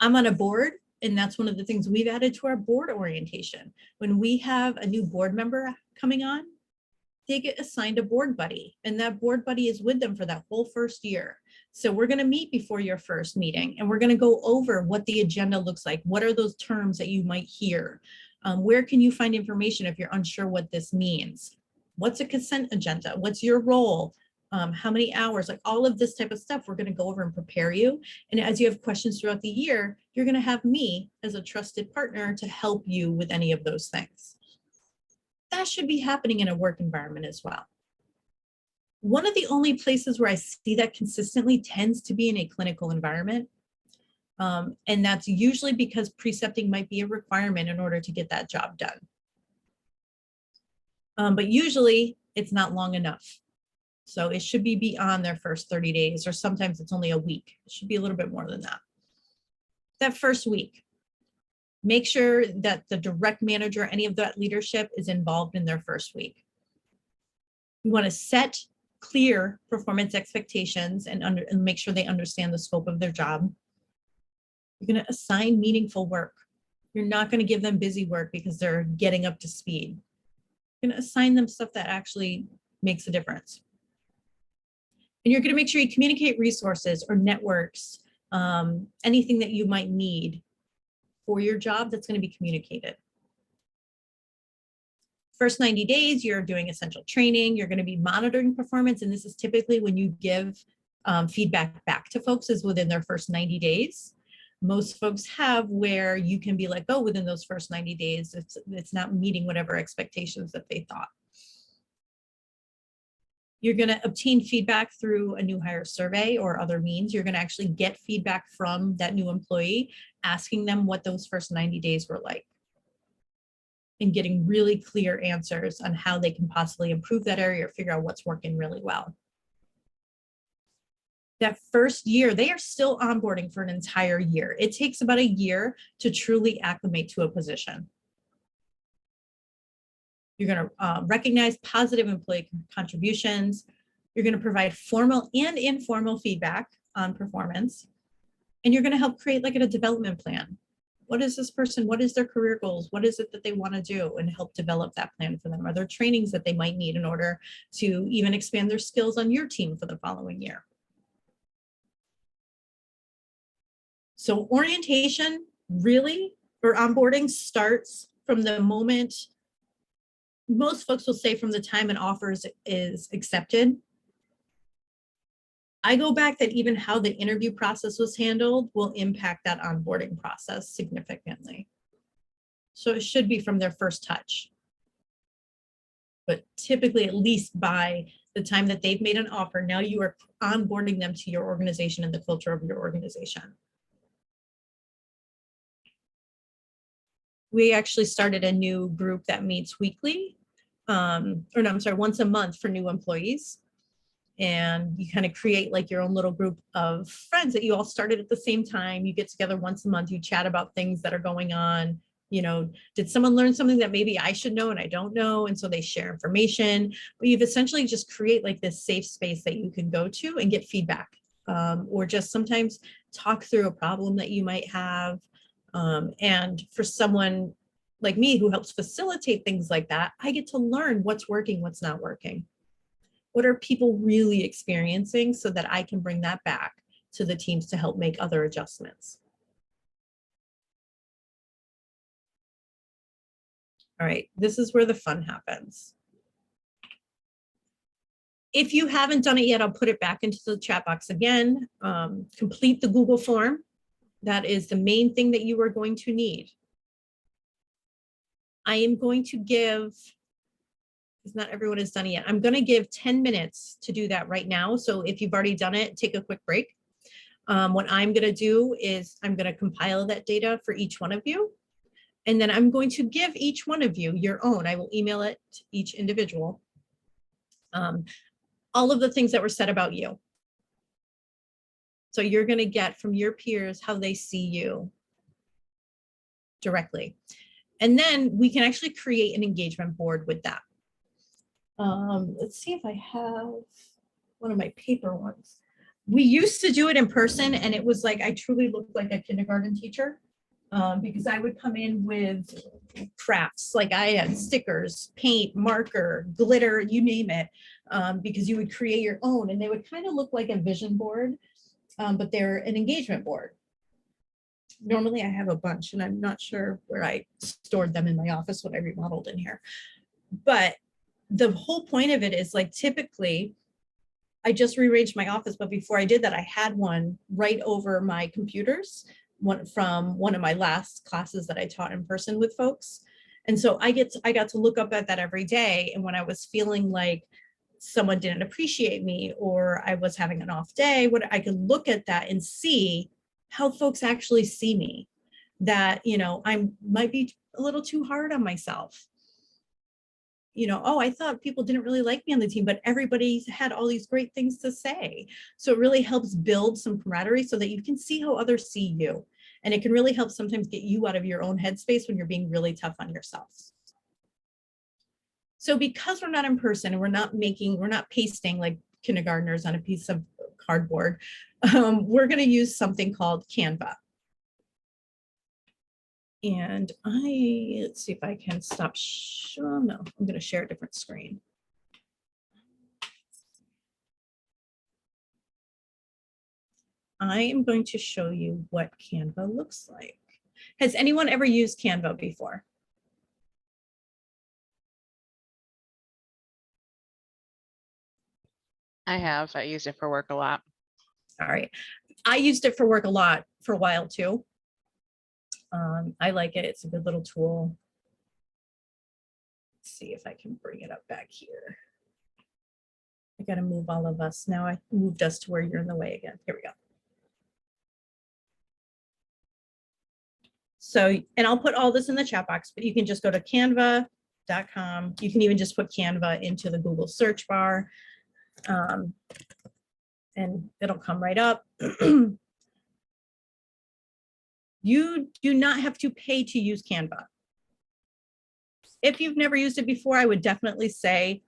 I'm on a board, and that's one of the things we've added to our board orientation. When we have a new board member coming on, they get assigned a board buddy, and that board buddy is with them for that whole first year. So we're going to meet before your first meeting, and we're going to go over what the agenda looks like. What are those terms that you might hear? Where can you find information if you're unsure what this means? What's a consent agenda? What's your role? How many hours? Like all of this type of stuff, we're going to go over and prepare you. And as you have questions throughout the year, you're going to have me as a trusted partner to help you with any of those things. That should be happening in a work environment as well. One of the only places where I see that consistently tends to be in a clinical environment. And that's usually because precepting might be a requirement in order to get that job done. But usually it's not long enough. So it should be beyond their first 30 days, or sometimes it's only a week. It should be a little bit more than that. That first week, make sure that the direct manager, any of that leadership is involved in their first week. You want to set clear performance expectations and make sure they understand the scope of their job. You're going to assign meaningful work. You're not going to give them busy work because they're getting up to speed. You're going to assign them stuff that actually makes a difference. And you're going to make sure you communicate resources or networks, anything that you might need for your job that's going to be communicated. First 90 days, you're doing essential training. You're going to be monitoring performance. And this is typically when you give feedback back to folks is within their first 90 days. most folks have, where you can be let go within those first 90 days. It's not meeting whatever expectations that they thought. You're going to obtain feedback through a new hire survey or other means. You're going to actually get feedback from that new employee, asking them what those first 90 days were like, and getting really clear answers on how they can possibly improve that area or figure out what's working really well. That first year, they are still onboarding for an entire year. It takes about a year to truly acclimate to a position. You're going to recognize positive employee contributions. You're going to provide formal and informal feedback on performance. And you're going to help create like a development plan. What is this person? What is their career goals? What is it that they want to do? And help develop that plan for them. Are there trainings that they might need in order to even expand their skills on your team for the following year? So orientation really, or onboarding, starts from the moment, most folks will say from the time an offer is accepted. I go back that even how the interview process was handled will impact that onboarding process significantly. So it should be from their first touch. But typically, at least by the time that they've made an offer, now you are onboarding them to your organization and the culture of your organization. We actually started a new group that meets weekly, once a month for new employees. And you kind of create like your own little group of friends that you all started at the same time. You get together once a month, you chat about things that are going on. You know, did someone learn something that maybe I should know and I don't know? And so they share information, but you've essentially just create like this safe space that you can go to and get feedback, or just sometimes talk through a problem that you might have. And for someone like me who helps facilitate things like that, I get to learn what's working, what's not working. What are people really experiencing so that I can bring that back to the teams to help make other adjustments. All right, this is where the fun happens. If you haven't done it yet, I'll put it back into the chat box again. Complete the Google form. That is the main thing that you are going to need. I am going to give, because not everyone has done it yet, I'm going to give 10 minutes to do that right now. So if you've already done it, take a quick break. What I'm going to do is I'm going to compile that data for each one of you. And then I'm going to give each one of you your own. I will email it to each individual. All of the things that were said about you. So you're going to get from your peers how they see you directly. And then we can actually create an engagement board with that. Let's see if I have one of my paper ones. We used to do it in person, and it was like I truly looked like a kindergarten teacher, because I would come in with crafts, like I had stickers, paint, marker, glitter, you name it, because you would create your own, and they would kind of look like a vision board, but they're an engagement board. Normally I have a bunch, and I'm not sure where I stored them in my office when I remodeled in here. But the whole point of it is like, typically, I just rearranged my office, but before I did that, I had one right over my computers, one from one of my last classes that I taught in person with folks. And so I got to look up at that every day. And when I was feeling like someone didn't appreciate me, or I was having an off day, I could look at that and see how folks actually see me, that, you know, I might be a little too hard on myself. You know, oh, I thought people didn't really like me on the team, but everybody had all these great things to say. So it really helps build some camaraderie so that you can see how others see you. And it can really help sometimes get you out of your own headspace when you're being really tough on yourself. So because we're not in person and we're not pasting like kindergartners on a piece of cardboard, we're going to use something called Canva. And let's see if I can stop. No, I'm going to share a different screen. I am going to show you what Canva looks like. Has anyone ever used Canva before? I have. I use it for work a lot. All right. I used it for work a lot for a while too. I like it. It's a good little tool. Let's see if I can bring it up back here. I got to move all of us. Now I moved us to where you're in the way again. Here we go. So, and I'll put all this in the chat box, but you can just go to canva.com. You can even just put Canva into the Google search bar, and it'll come right up. You do not have to pay to use Canva. If you've never used it before, I would definitely say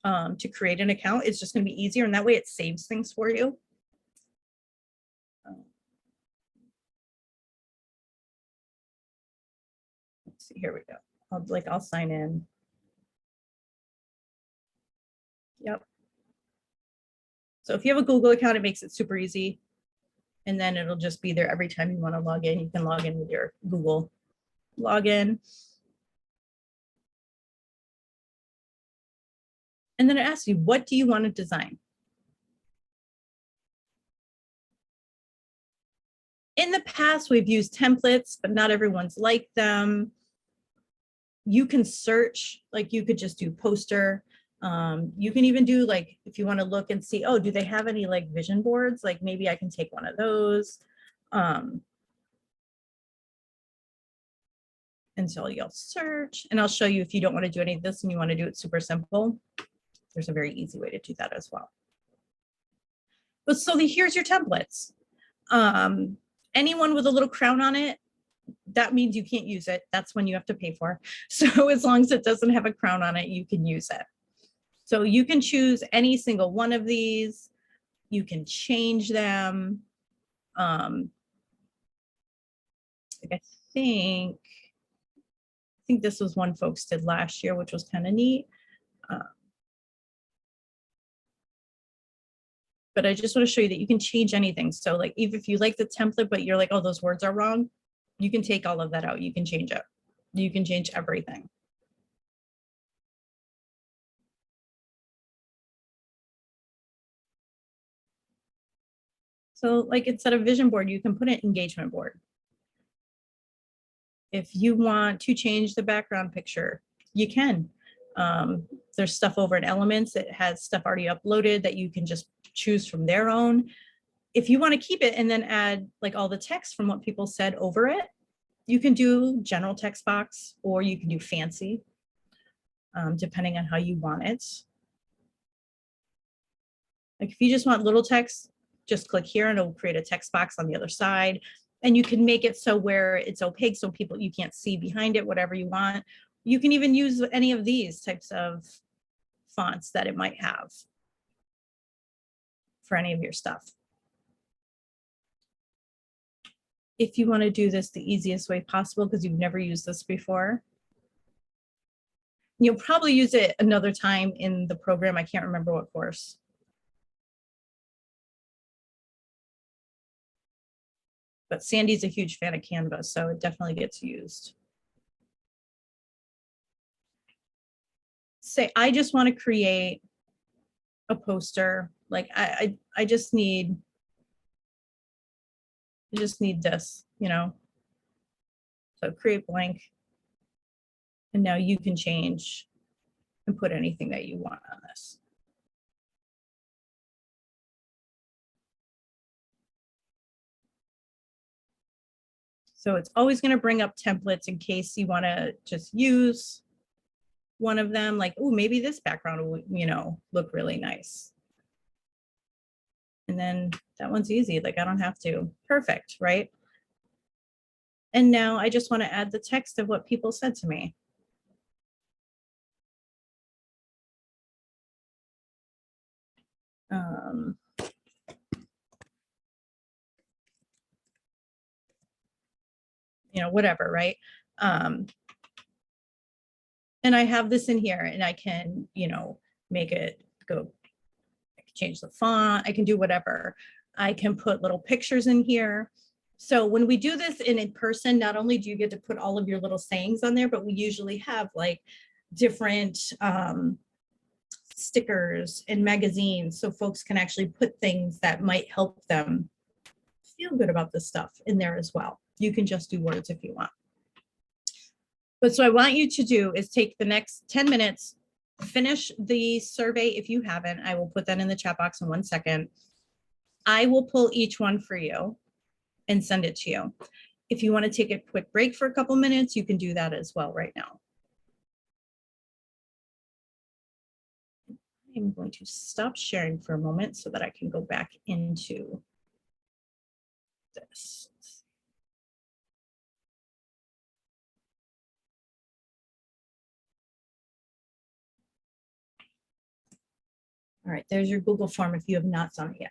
to create an account. It's just going to be easier, and that way it saves things for you. Let's see, here we go. I'll sign in. Yep. So if you have a Google account, it makes it super easy. And then it'll just be there every time you want to log in. You can log in with your Google login. And then it asks you, what do you want to design? In the past, we've used templates, but not everyone's like them. You can search, like you could just do poster. You can even do like, if you want to look and see, oh, do they have any like vision boards? Like maybe I can take one of those. And so you'll search, and I'll show you if you don't want to do any of this and you want to do it super simple. There's a very easy way to do that as well. But so here's your templates. Anyone with a little crown on it, that means you can't use it. That's when you have to pay for. So as long as it doesn't have a crown on it, you can use it. So you can choose any single one of these. You can change them. I think this was one folks did last year, which was kind of neat. But I just want to show you that you can change anything. So like, even if you like the template, but you're like, oh, those words are wrong, you can take all of that out. You can change it. You can change everything. So like instead of vision board, you can put an engagement board. If you want to change the background picture, you can. There's stuff over in Elements that has stuff already uploaded that you can just choose from their own. If you want to keep it and then add like all the text from what people said over it, you can do general text box, or you can do fancy, depending on how you want it. Like if you just want little text, just click here and it'll create a text box on the other side. And you can make it so where it's opaque so you can't see behind it, whatever you want. You can even use any of these types of fonts that it might have for any of your stuff. If you want to do this the easiest way possible, because you've never used this before, you'll probably use it another time in the program. I can't remember what course. But Sandy's a huge fan of Canva, so it definitely gets used. Say, I just want to create a poster. Like I just need this, you know. So create blank. And now you can change and put anything that you want on this. So it's always going to bring up templates in case you want to just use one of them, like, oh, maybe this background will, you know, look really nice. And then that one's easy, like I don't have to. Perfect, right? And now I just want to add the text of what people said to me. You know, whatever, right? And I have this in here and I can, you know, make it go, I can change the font, I can do whatever. I can put little pictures in here. So when we do this in person, not only do you get to put all of your little sayings on there, but we usually have like different stickers and magazines so folks can actually put things that might help them feel good about this stuff in there as well. You can just do words if you want. But so I want you to do is take the next 10 minutes, finish the survey. If you haven't, I will put that in the chat box in 1 second. I will pull each one for you and send it to you. If you want to take a quick break for a couple minutes, you can do that as well right now. I'm going to stop sharing for a moment so that I can go back into this. All right, there's your Google form if you have not done it yet.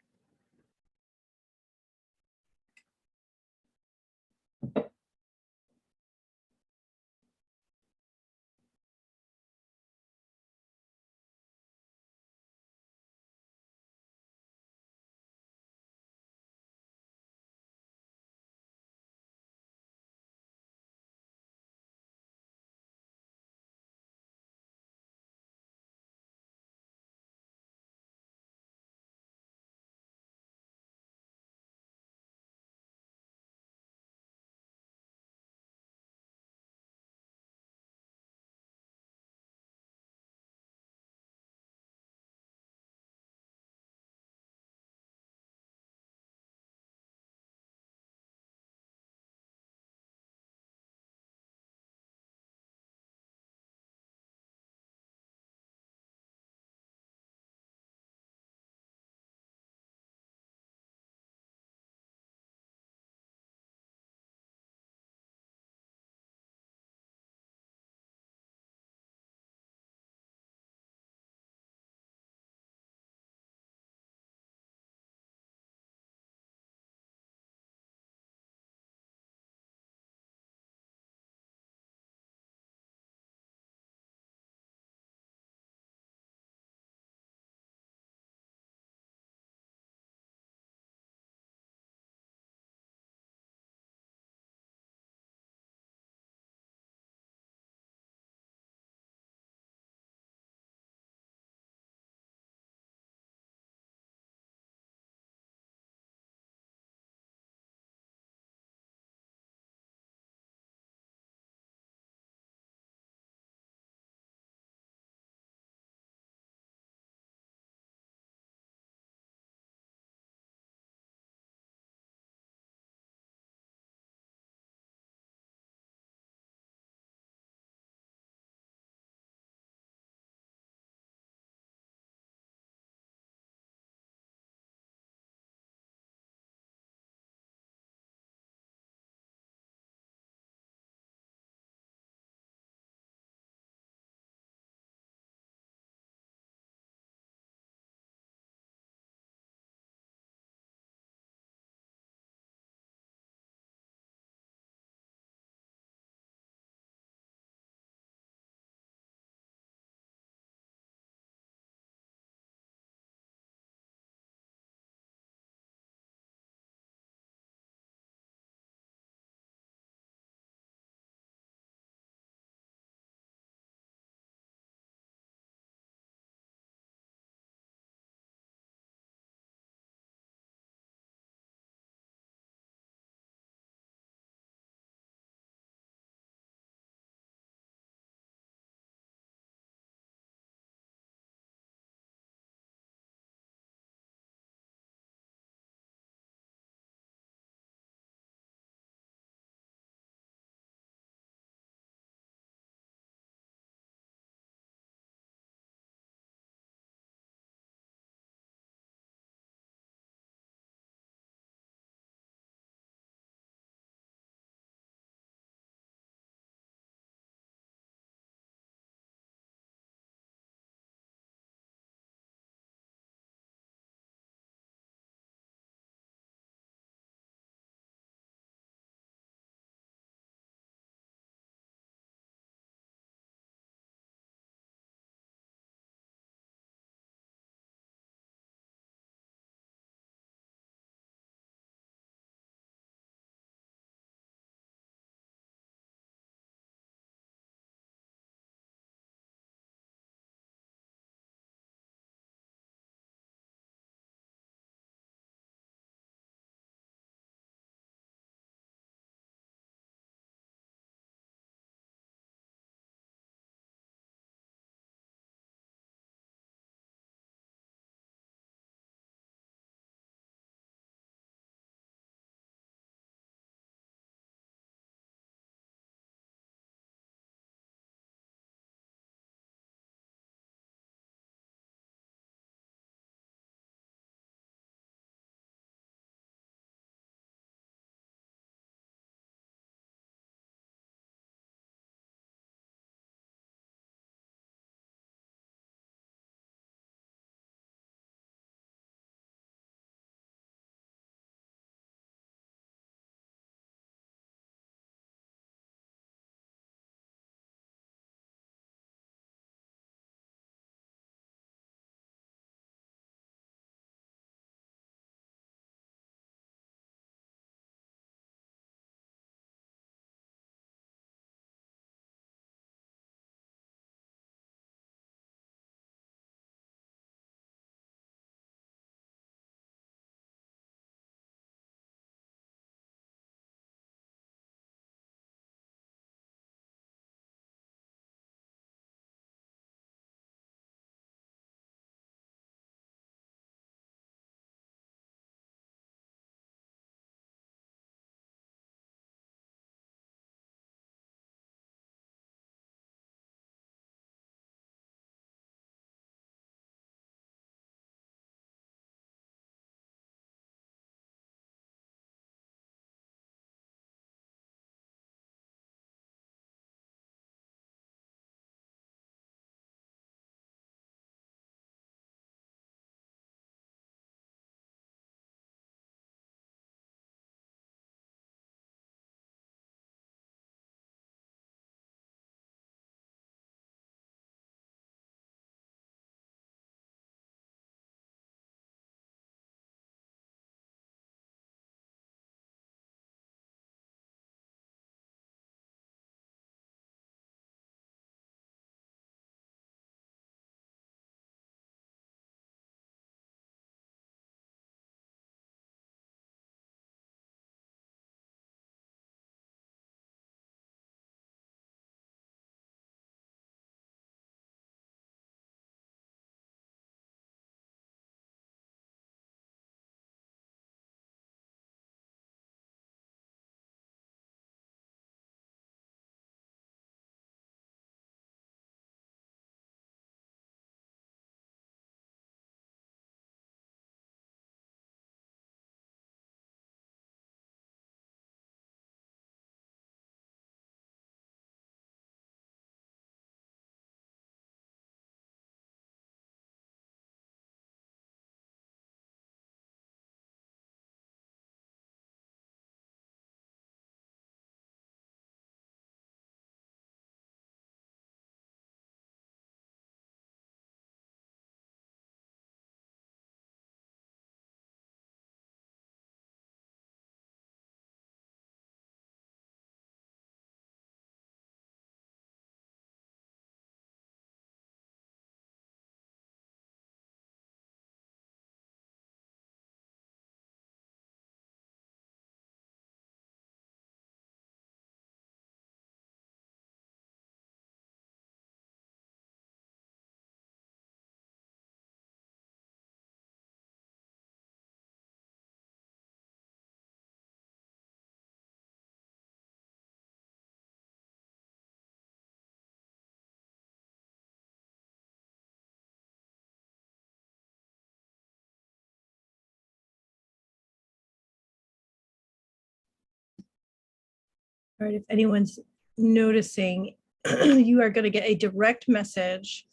All right, if anyone's noticing, you are going to get a direct message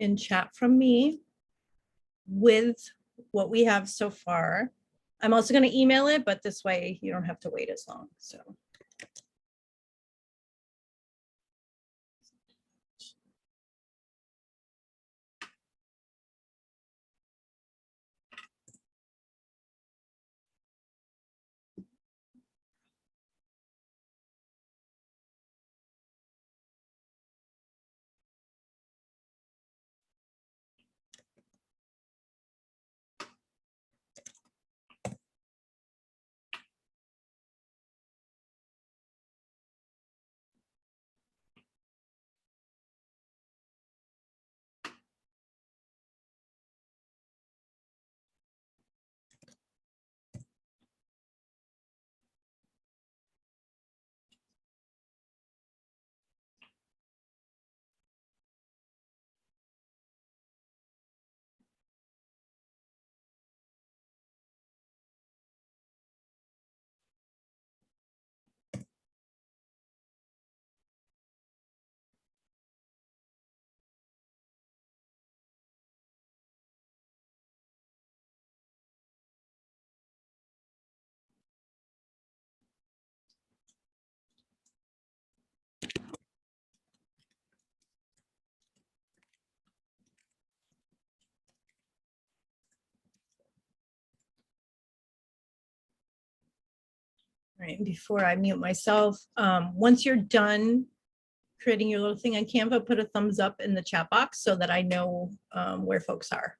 in chat from me with what we have so far. I'm also going to email it, but this way you don't have to wait as long. So. All right, before I mute myself, once you're done creating your little thing on Canva, put a thumbs up in the chat box so that I know where folks are.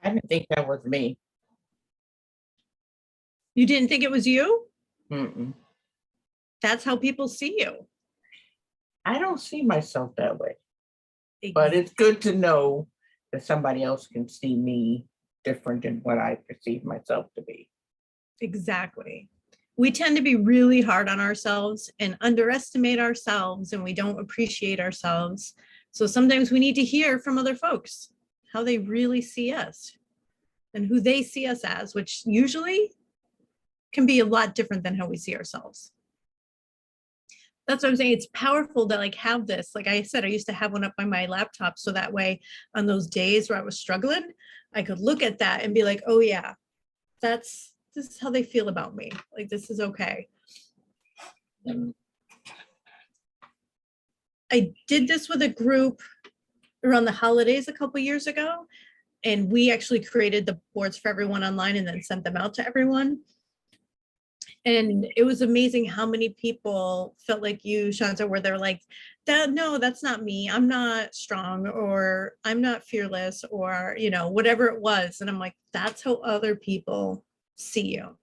I didn't think that was me. You didn't think it was you? Mm-mm. That's how people see you. I don't see myself that way, but it's good to know that somebody else can see me different than what I perceive myself to be. Exactly. We tend to be really hard on ourselves and underestimate ourselves, and we don't appreciate ourselves. So sometimes we need to hear from other folks how they really see us and who they see us as, which usually can be a lot different than how we see ourselves. That's what I'm saying. It's powerful to like have this. Like I said, I used to have one up on my laptop. So that way on those days where I was struggling, I could look at that and be like, oh yeah, this is how they feel about me. Like, this is okay. I did this with a group around the holidays a couple years ago, and we actually created the boards for everyone online and then sent them out to everyone. And it was amazing how many people felt like you, Shanta, where they're like, no, that's not me. I'm not strong, or I'm not fearless, or, you know, whatever it was. And I'm like, that's how other people see you.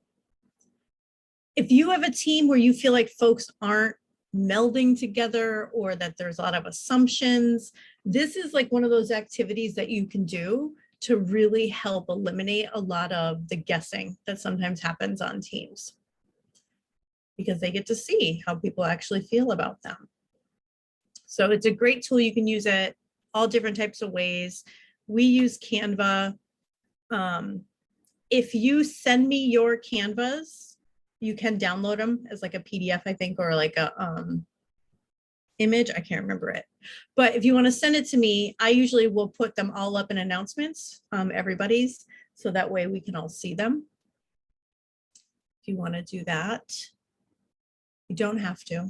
If you have a team where you feel like folks aren't melding together, or that there's a lot of assumptions, this is like one of those activities that you can do to really help eliminate a lot of the guessing that sometimes happens on teams, because they get to see how people actually feel about them. So it's a great tool. You can use it all different types of ways. We use Canva. If you send me your Canvas, you can download them as like a PDF, I think, or like a image. I can't remember it. But if you want to send it to me, I usually will put them all up in announcements, everybody's, so that way we can all see them. If you want to do that. You don't have to.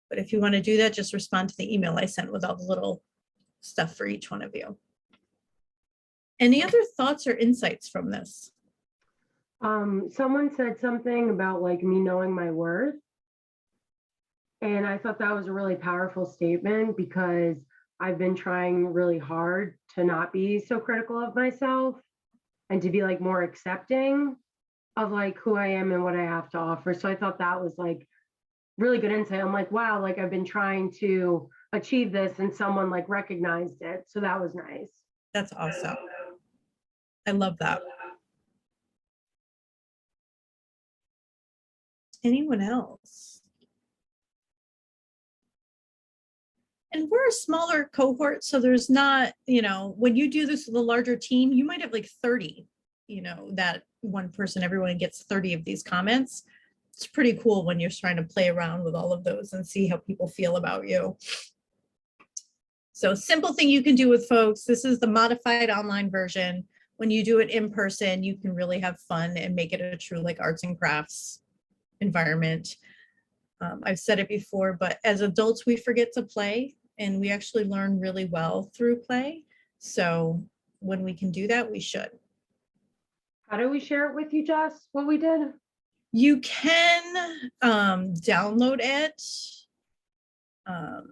But if you want to do that, just respond to the email I sent with all the little stuff for each one of you. Any other thoughts or insights from this? Someone said something about like me knowing my worth. And I thought that was a really powerful statement, because I've been trying really hard to not be so critical of myself and to be like more accepting of like who I am and what I have to offer. So I thought that was like really good insight. I'm like, wow, like I've been trying to achieve this and someone like recognized it. So that was nice. That's awesome. I love that. Anyone else? And we're a smaller cohort, so there's not, you know, when you do this with a larger team, you might have like 30, you know, that one person, everyone gets 30 of these comments. It's pretty cool when you're trying to play around with all of those and see how people feel about you. So simple thing you can do with folks. This is the modified online version. When you do it in person, you can really have fun and make it a true like arts and crafts environment. I've said it before, but as adults, we forget to play, and we actually learn really well through play. So when we can do that, we should. How do we share it with you, Jess, what we did? You can download it. Let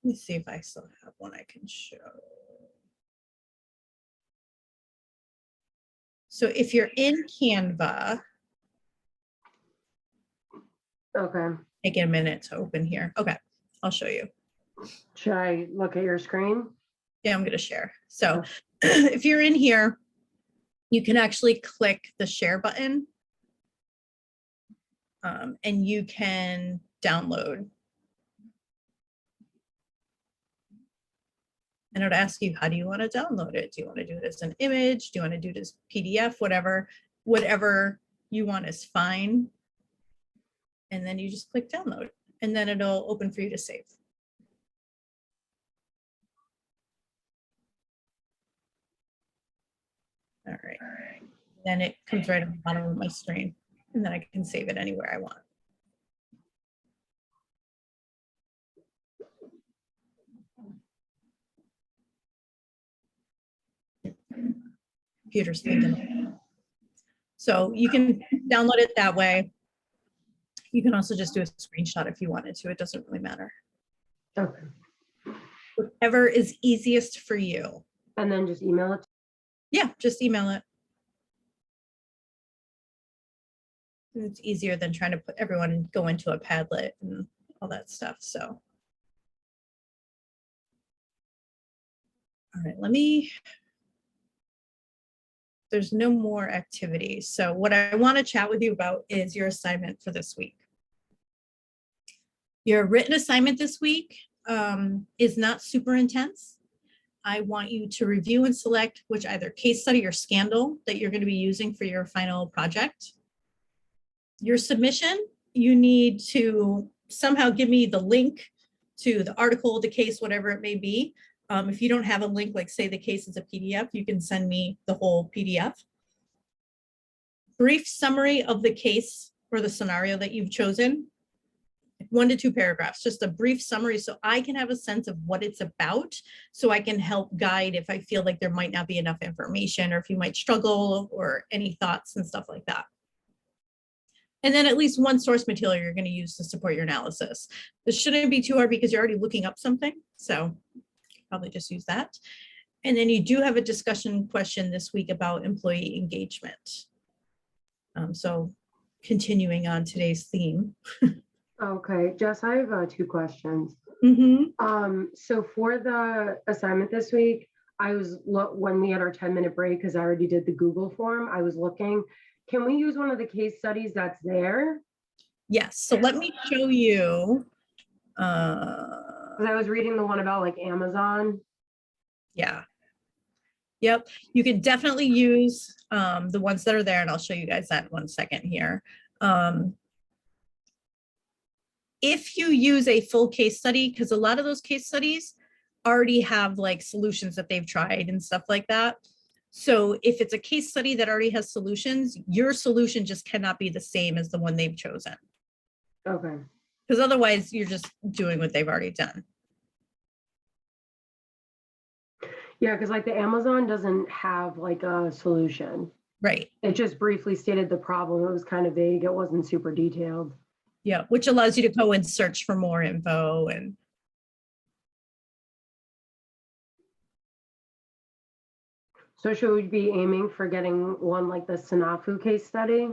me see if I still have one I can show. So if you're in Canva, Okay. take a minute to open here. Okay, I'll show you. Should I look at your screen? Yeah, I'm going to share. So if you're in here, you can actually click the share button, and you can download. And it'll ask you, how do you want to download it? Do you want to do it as an image? Do you want to do it as PDF? Whatever you want is fine. And then you just click download, and then it'll open for you to save. All right. Then it comes right on the bottom of my screen, and then I can save it anywhere I want. Computer's thinking. So you can download it that way. You can also just do a screenshot if you wanted to. It doesn't really matter. Okay. Whatever is easiest for you. And then just email it. Yeah, just email it. It's easier than trying to put everyone go into a Padlet and all that stuff. So. All right, there's no more activities. So what I want to chat with you about is your assignment for this week. Your written assignment this week is not super intense. I want you to review and select which either case study or scandal that you're going to be using for your final project. Your submission, you need to somehow give me the link to the article, the case, whatever it may be. If you don't have a link, like say the case is a PDF, you can send me the whole PDF. Brief summary of the case or the scenario that you've chosen. 1 to 2 paragraphs, just a brief summary so I can have a sense of what it's about, so I can help guide if I feel like there might not be enough information or if you might struggle or any thoughts and stuff like that. And then at least one source material you're going to use to support your analysis. This shouldn't be too hard because you're already looking up something, so probably just use that. And then you do have a discussion question this week about employee engagement. So continuing on today's theme. Okay, Jess, I have 2 questions. So for the assignment this week, I was when we had our 10-minute break, because I already did the Google form, I was looking. Can we use one of the case studies that's there? Yes, so let me show you. Because I was reading the one about like Amazon. Yeah. Yep, you can definitely use the ones that are there, and I'll show you guys that in 1 second here. If you use a full case study, because a lot of those case studies already have like solutions that they've tried and stuff like that. So if it's a case study that already has solutions, your solution just cannot be the same as the one they've chosen. Okay. Because otherwise you're just doing what they've already done. Yeah, because like the Amazon doesn't have like a solution. Right. It just briefly stated the problem. It was kind of vague. It wasn't super detailed. Yeah, which allows you to go and search for more info. And so should we be aiming for getting one like the Sanafu case study?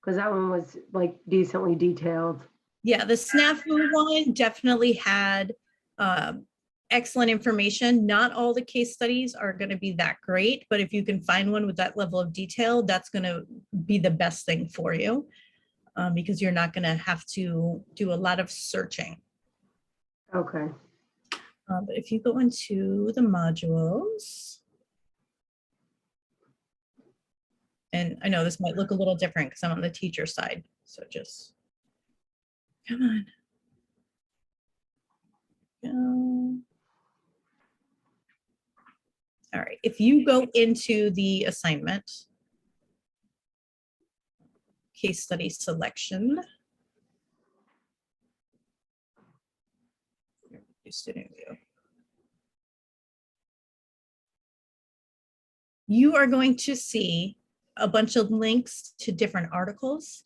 Because that one was like decently detailed. Yeah, the snafu one definitely had excellent information. Not all the case studies are going to be that great, but if you can find one with that level of detail, that's going to be the best thing for you, because you're not going to have to do a lot of searching. Okay. But if you go into the modules, and I know this might look a little different because I'm on the teacher side, so just come on. Go. All right, if you go into the assignment, case study selection, student view, you are going to see a bunch of links to different articles.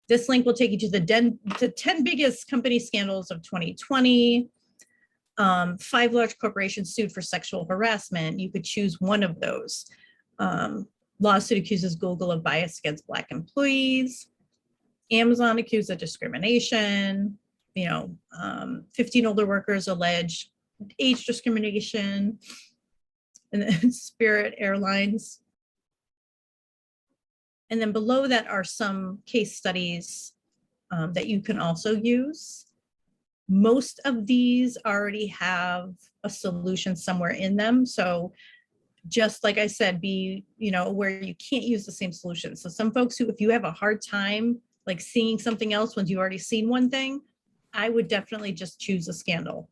This link will take you to the 10 biggest company scandals of 2020. 5 large corporations sued for sexual harassment. You could choose one of those. Lawsuit accuses Google of bias against Black employees. Amazon accused of discrimination. 15 older workers allege age discrimination. And then Spirit Airlines. And then below that are some case studies that you can also use. Most of these already have a solution somewhere in them. So just like I said, be, where you can't use the same solution. So some folks who, if you have a hard time, like seeing something else when you've already seen one thing, I would definitely just choose a scandal.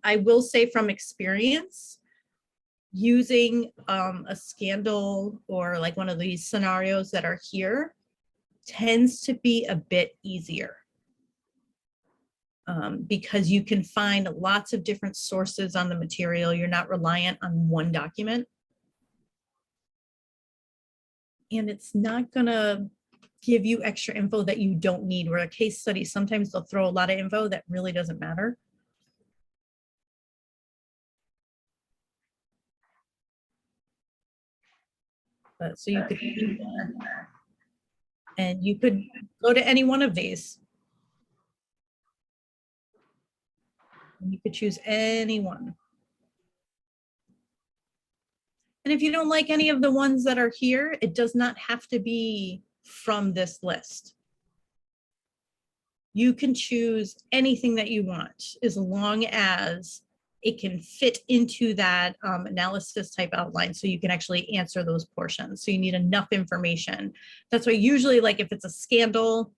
I will say from experience, using a scandal or like one of these scenarios that are here tends to be a bit easier. Because you can find lots of different sources on the material. You're not reliant on one document. And it's not gonna give you extra info that you don't need, where a case study, sometimes they'll throw a lot of info that really doesn't matter. So you could see there. And you could go to any one of these. And you could choose any one. And if you don't like any of the ones that are here, it does not have to be from this list. You can choose anything that you want as long as it can fit into that analysis type outline so you can actually answer those portions. So you need enough information. That's why usually, like if it's a scandal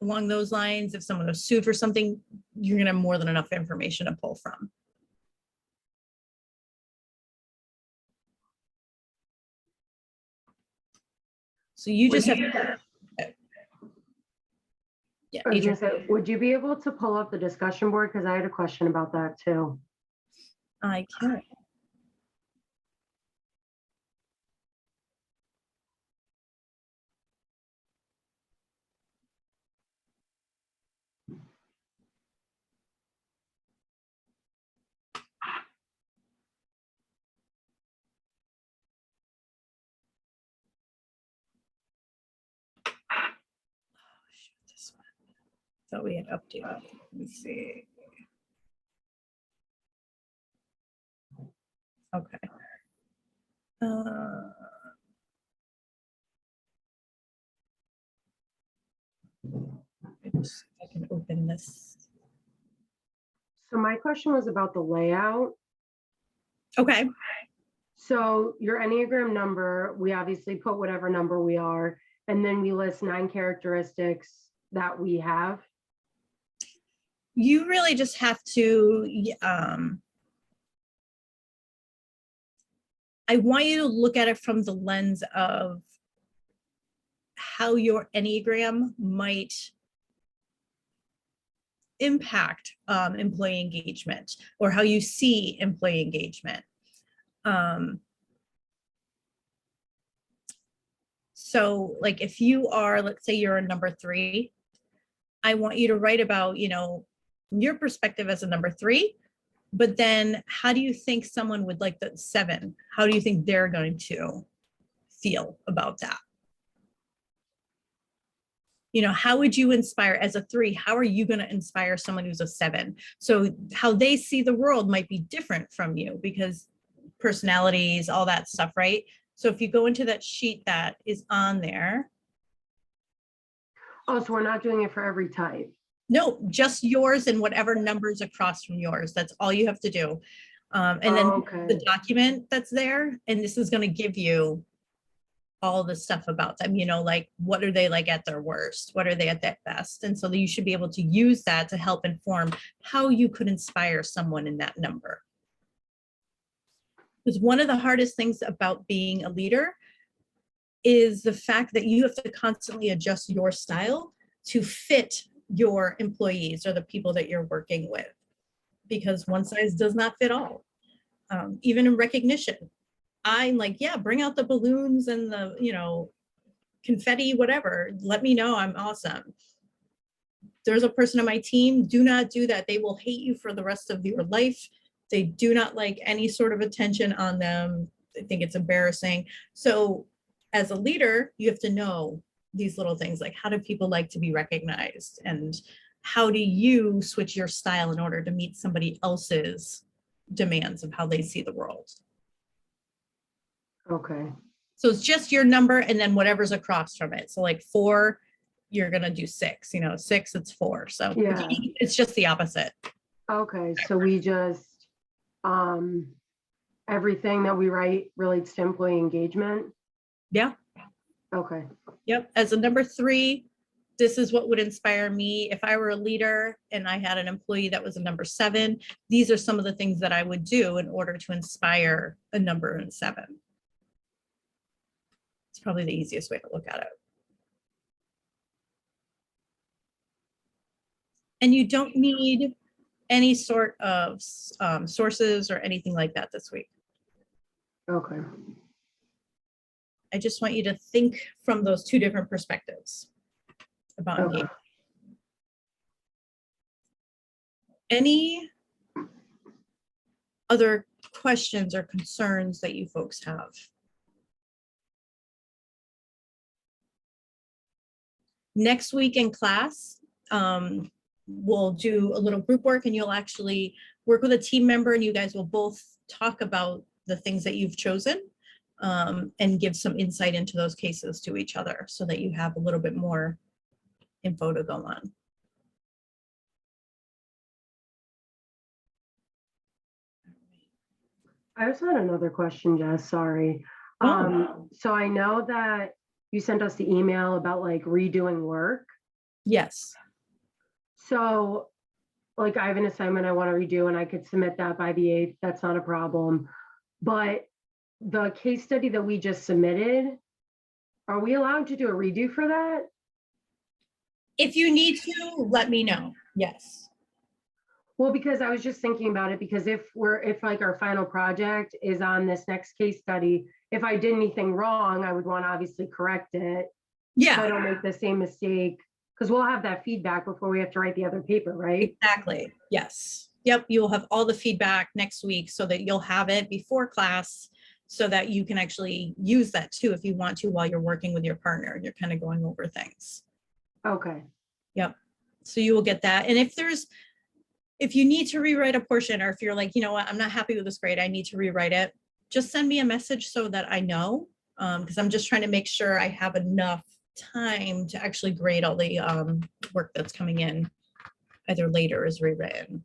along those lines, if someone was sued for something, you're gonna have more than enough information to pull from. So you just have to, yeah, I was gonna Adrian, say, would you be able to pull up the discussion board? Because I had a question about that too. I can. This one. Thought we had updated. Let me see. Okay. I can open this. So my question was about the layout. Okay. So your Enneagram number, we obviously put whatever number we are, and then we list 9 characteristics that we have. You really just have to, I want you to look at it from the lens of how your Enneagram might impact employee engagement, or how you see employee engagement. So like if you are, let's say you're a number 3, I want you to write about, your perspective as a number 3, but then how do you think someone would like the 7? How do you think they're going to feel about that? How would you inspire as a 3? How are you going to inspire someone who's a 7? So how they see the world might be different from you because personalities, all that stuff, right? So if you go into that sheet that is on there. Oh, so we're not doing it for every type. No, just yours and whatever numbers across from yours. That's all you have to do. And then the document that's there, and this is going to give you all the stuff about them, like what are they like at their worst? What are they at their best? And so you should be able to use that to help inform how you could inspire someone in that number. Because one of the hardest things about being a leader is the fact that you have to constantly adjust your style to fit your employees or the people that you're working with, because one size does not fit all. Even in recognition, I'm like, yeah, bring out the balloons and the, confetti, whatever. Let me know I'm awesome. There's a person on my team, do not do that. They will hate you for the rest of your life. They do not like any sort of attention on them. I think it's embarrassing. So as a leader, you have to know these little things, like how do people like to be recognized? And how do you switch your style in order to meet somebody else's demands of how they see the world? Okay. So it's just your number and then whatever's across from it. So like 4, you're going to do 6, 6, it's 4. So yeah, it's just the opposite. Okay. So we just, everything that we write relates to employee engagement. Yeah. Okay. Yep. As a number 3, this is what would inspire me. If I were a leader and I had an employee that was a number 7, these are some of the things that I would do in order to inspire a number in 7. It's probably the easiest way to look at it. And you don't need any sort of sources or anything like that this week. Okay. I just want you to think from those 2 different perspectives about engagement. Any other questions or concerns that you folks have? Next week in class, we'll do a little group work and you'll actually work with a team member and you guys will both talk about the things that you've chosen and give some insight into those cases to each other so that you have a little bit more info to go on. I also had another question, Jess, sorry. So I know that you sent us the email about like redoing work. Yes. So like I have an assignment I want to redo and I could submit that by the 8th. That's not a problem. But the case study that we just submitted, are we allowed to do a redo for that? If you need to, let me know. Yes. Well, because I was just thinking about it, because if like our final project is on this next case study, if I did anything wrong, I would want to obviously correct it. So I Yeah, don't make the same mistake, because we'll have that feedback before we have to write the other paper, right? exactly. Yes. Yep. You will have all the feedback next week so that you'll have it before class so that you can actually use that too if you want to while you're working with your partner and you're kind of going over things. Okay. Yep. So you will get that. And if you need to rewrite a portion, or if you're like, you know what, I'm not happy with this grade, I need to rewrite it, just send me a message so that I know, because I'm just trying to make sure I have enough time to actually grade all the work that's coming in either later is rewritten.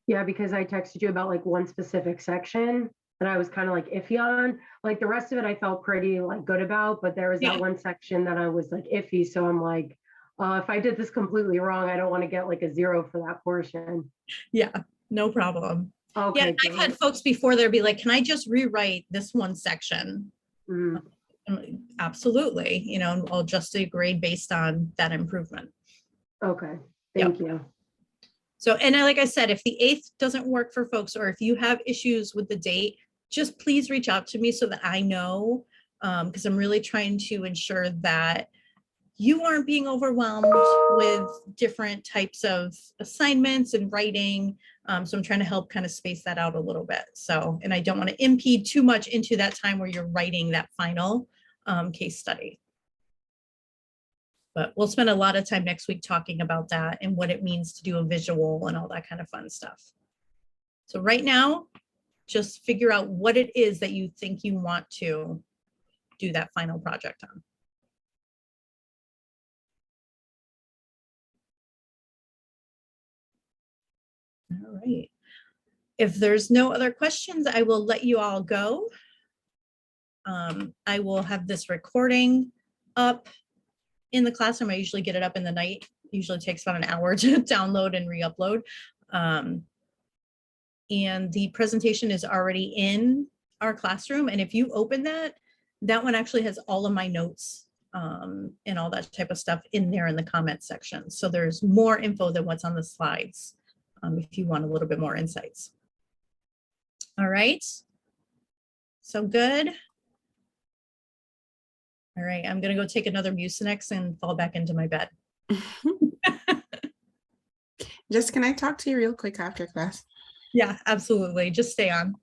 Yeah, because I texted you about like one specific section that I was kind of like iffy on. Like the rest of it I felt pretty like good about, but there was Yeah. that one section that I was like iffy. So I'm like, if I did this completely wrong, I don't want to get like a 0 for that portion. Yeah, no problem. Okay. Yeah, I've had folks before there be like, can I just rewrite this one section? Mhm. I'm like, absolutely, you know, I'll adjust the grade based on that improvement. Okay. Thank you. So, and like I said, if the 8th doesn't work for folks, or if you have issues with the date, just please reach out to me so that I know, because I'm really trying to ensure that you aren't being overwhelmed with different types of assignments and writing. So I'm trying to help kind of space that out a little bit. So, and I don't want to impede too much into that time where you're writing that final case study. But we'll spend a lot of time next week talking about that and what it means to do a visual and all that kind of fun stuff. So right now, just figure out what it is that you think you want to do that final project on. All right. If there's no other questions, I will let you all go. I will have this recording up in the classroom. I usually get it up in the night. Usually takes about an hour to download and re-upload. And the presentation is already in our classroom. And if you open that, that one actually has all of my notes and all that type of stuff in there in the comment section. So there's more info than what's on the slides if you want a little bit more insights. All right. So good. All right, I'm gonna go take another Mucinex and fall back into my bed. Just can I talk to you real quick after class? Yeah, absolutely. Just stay on.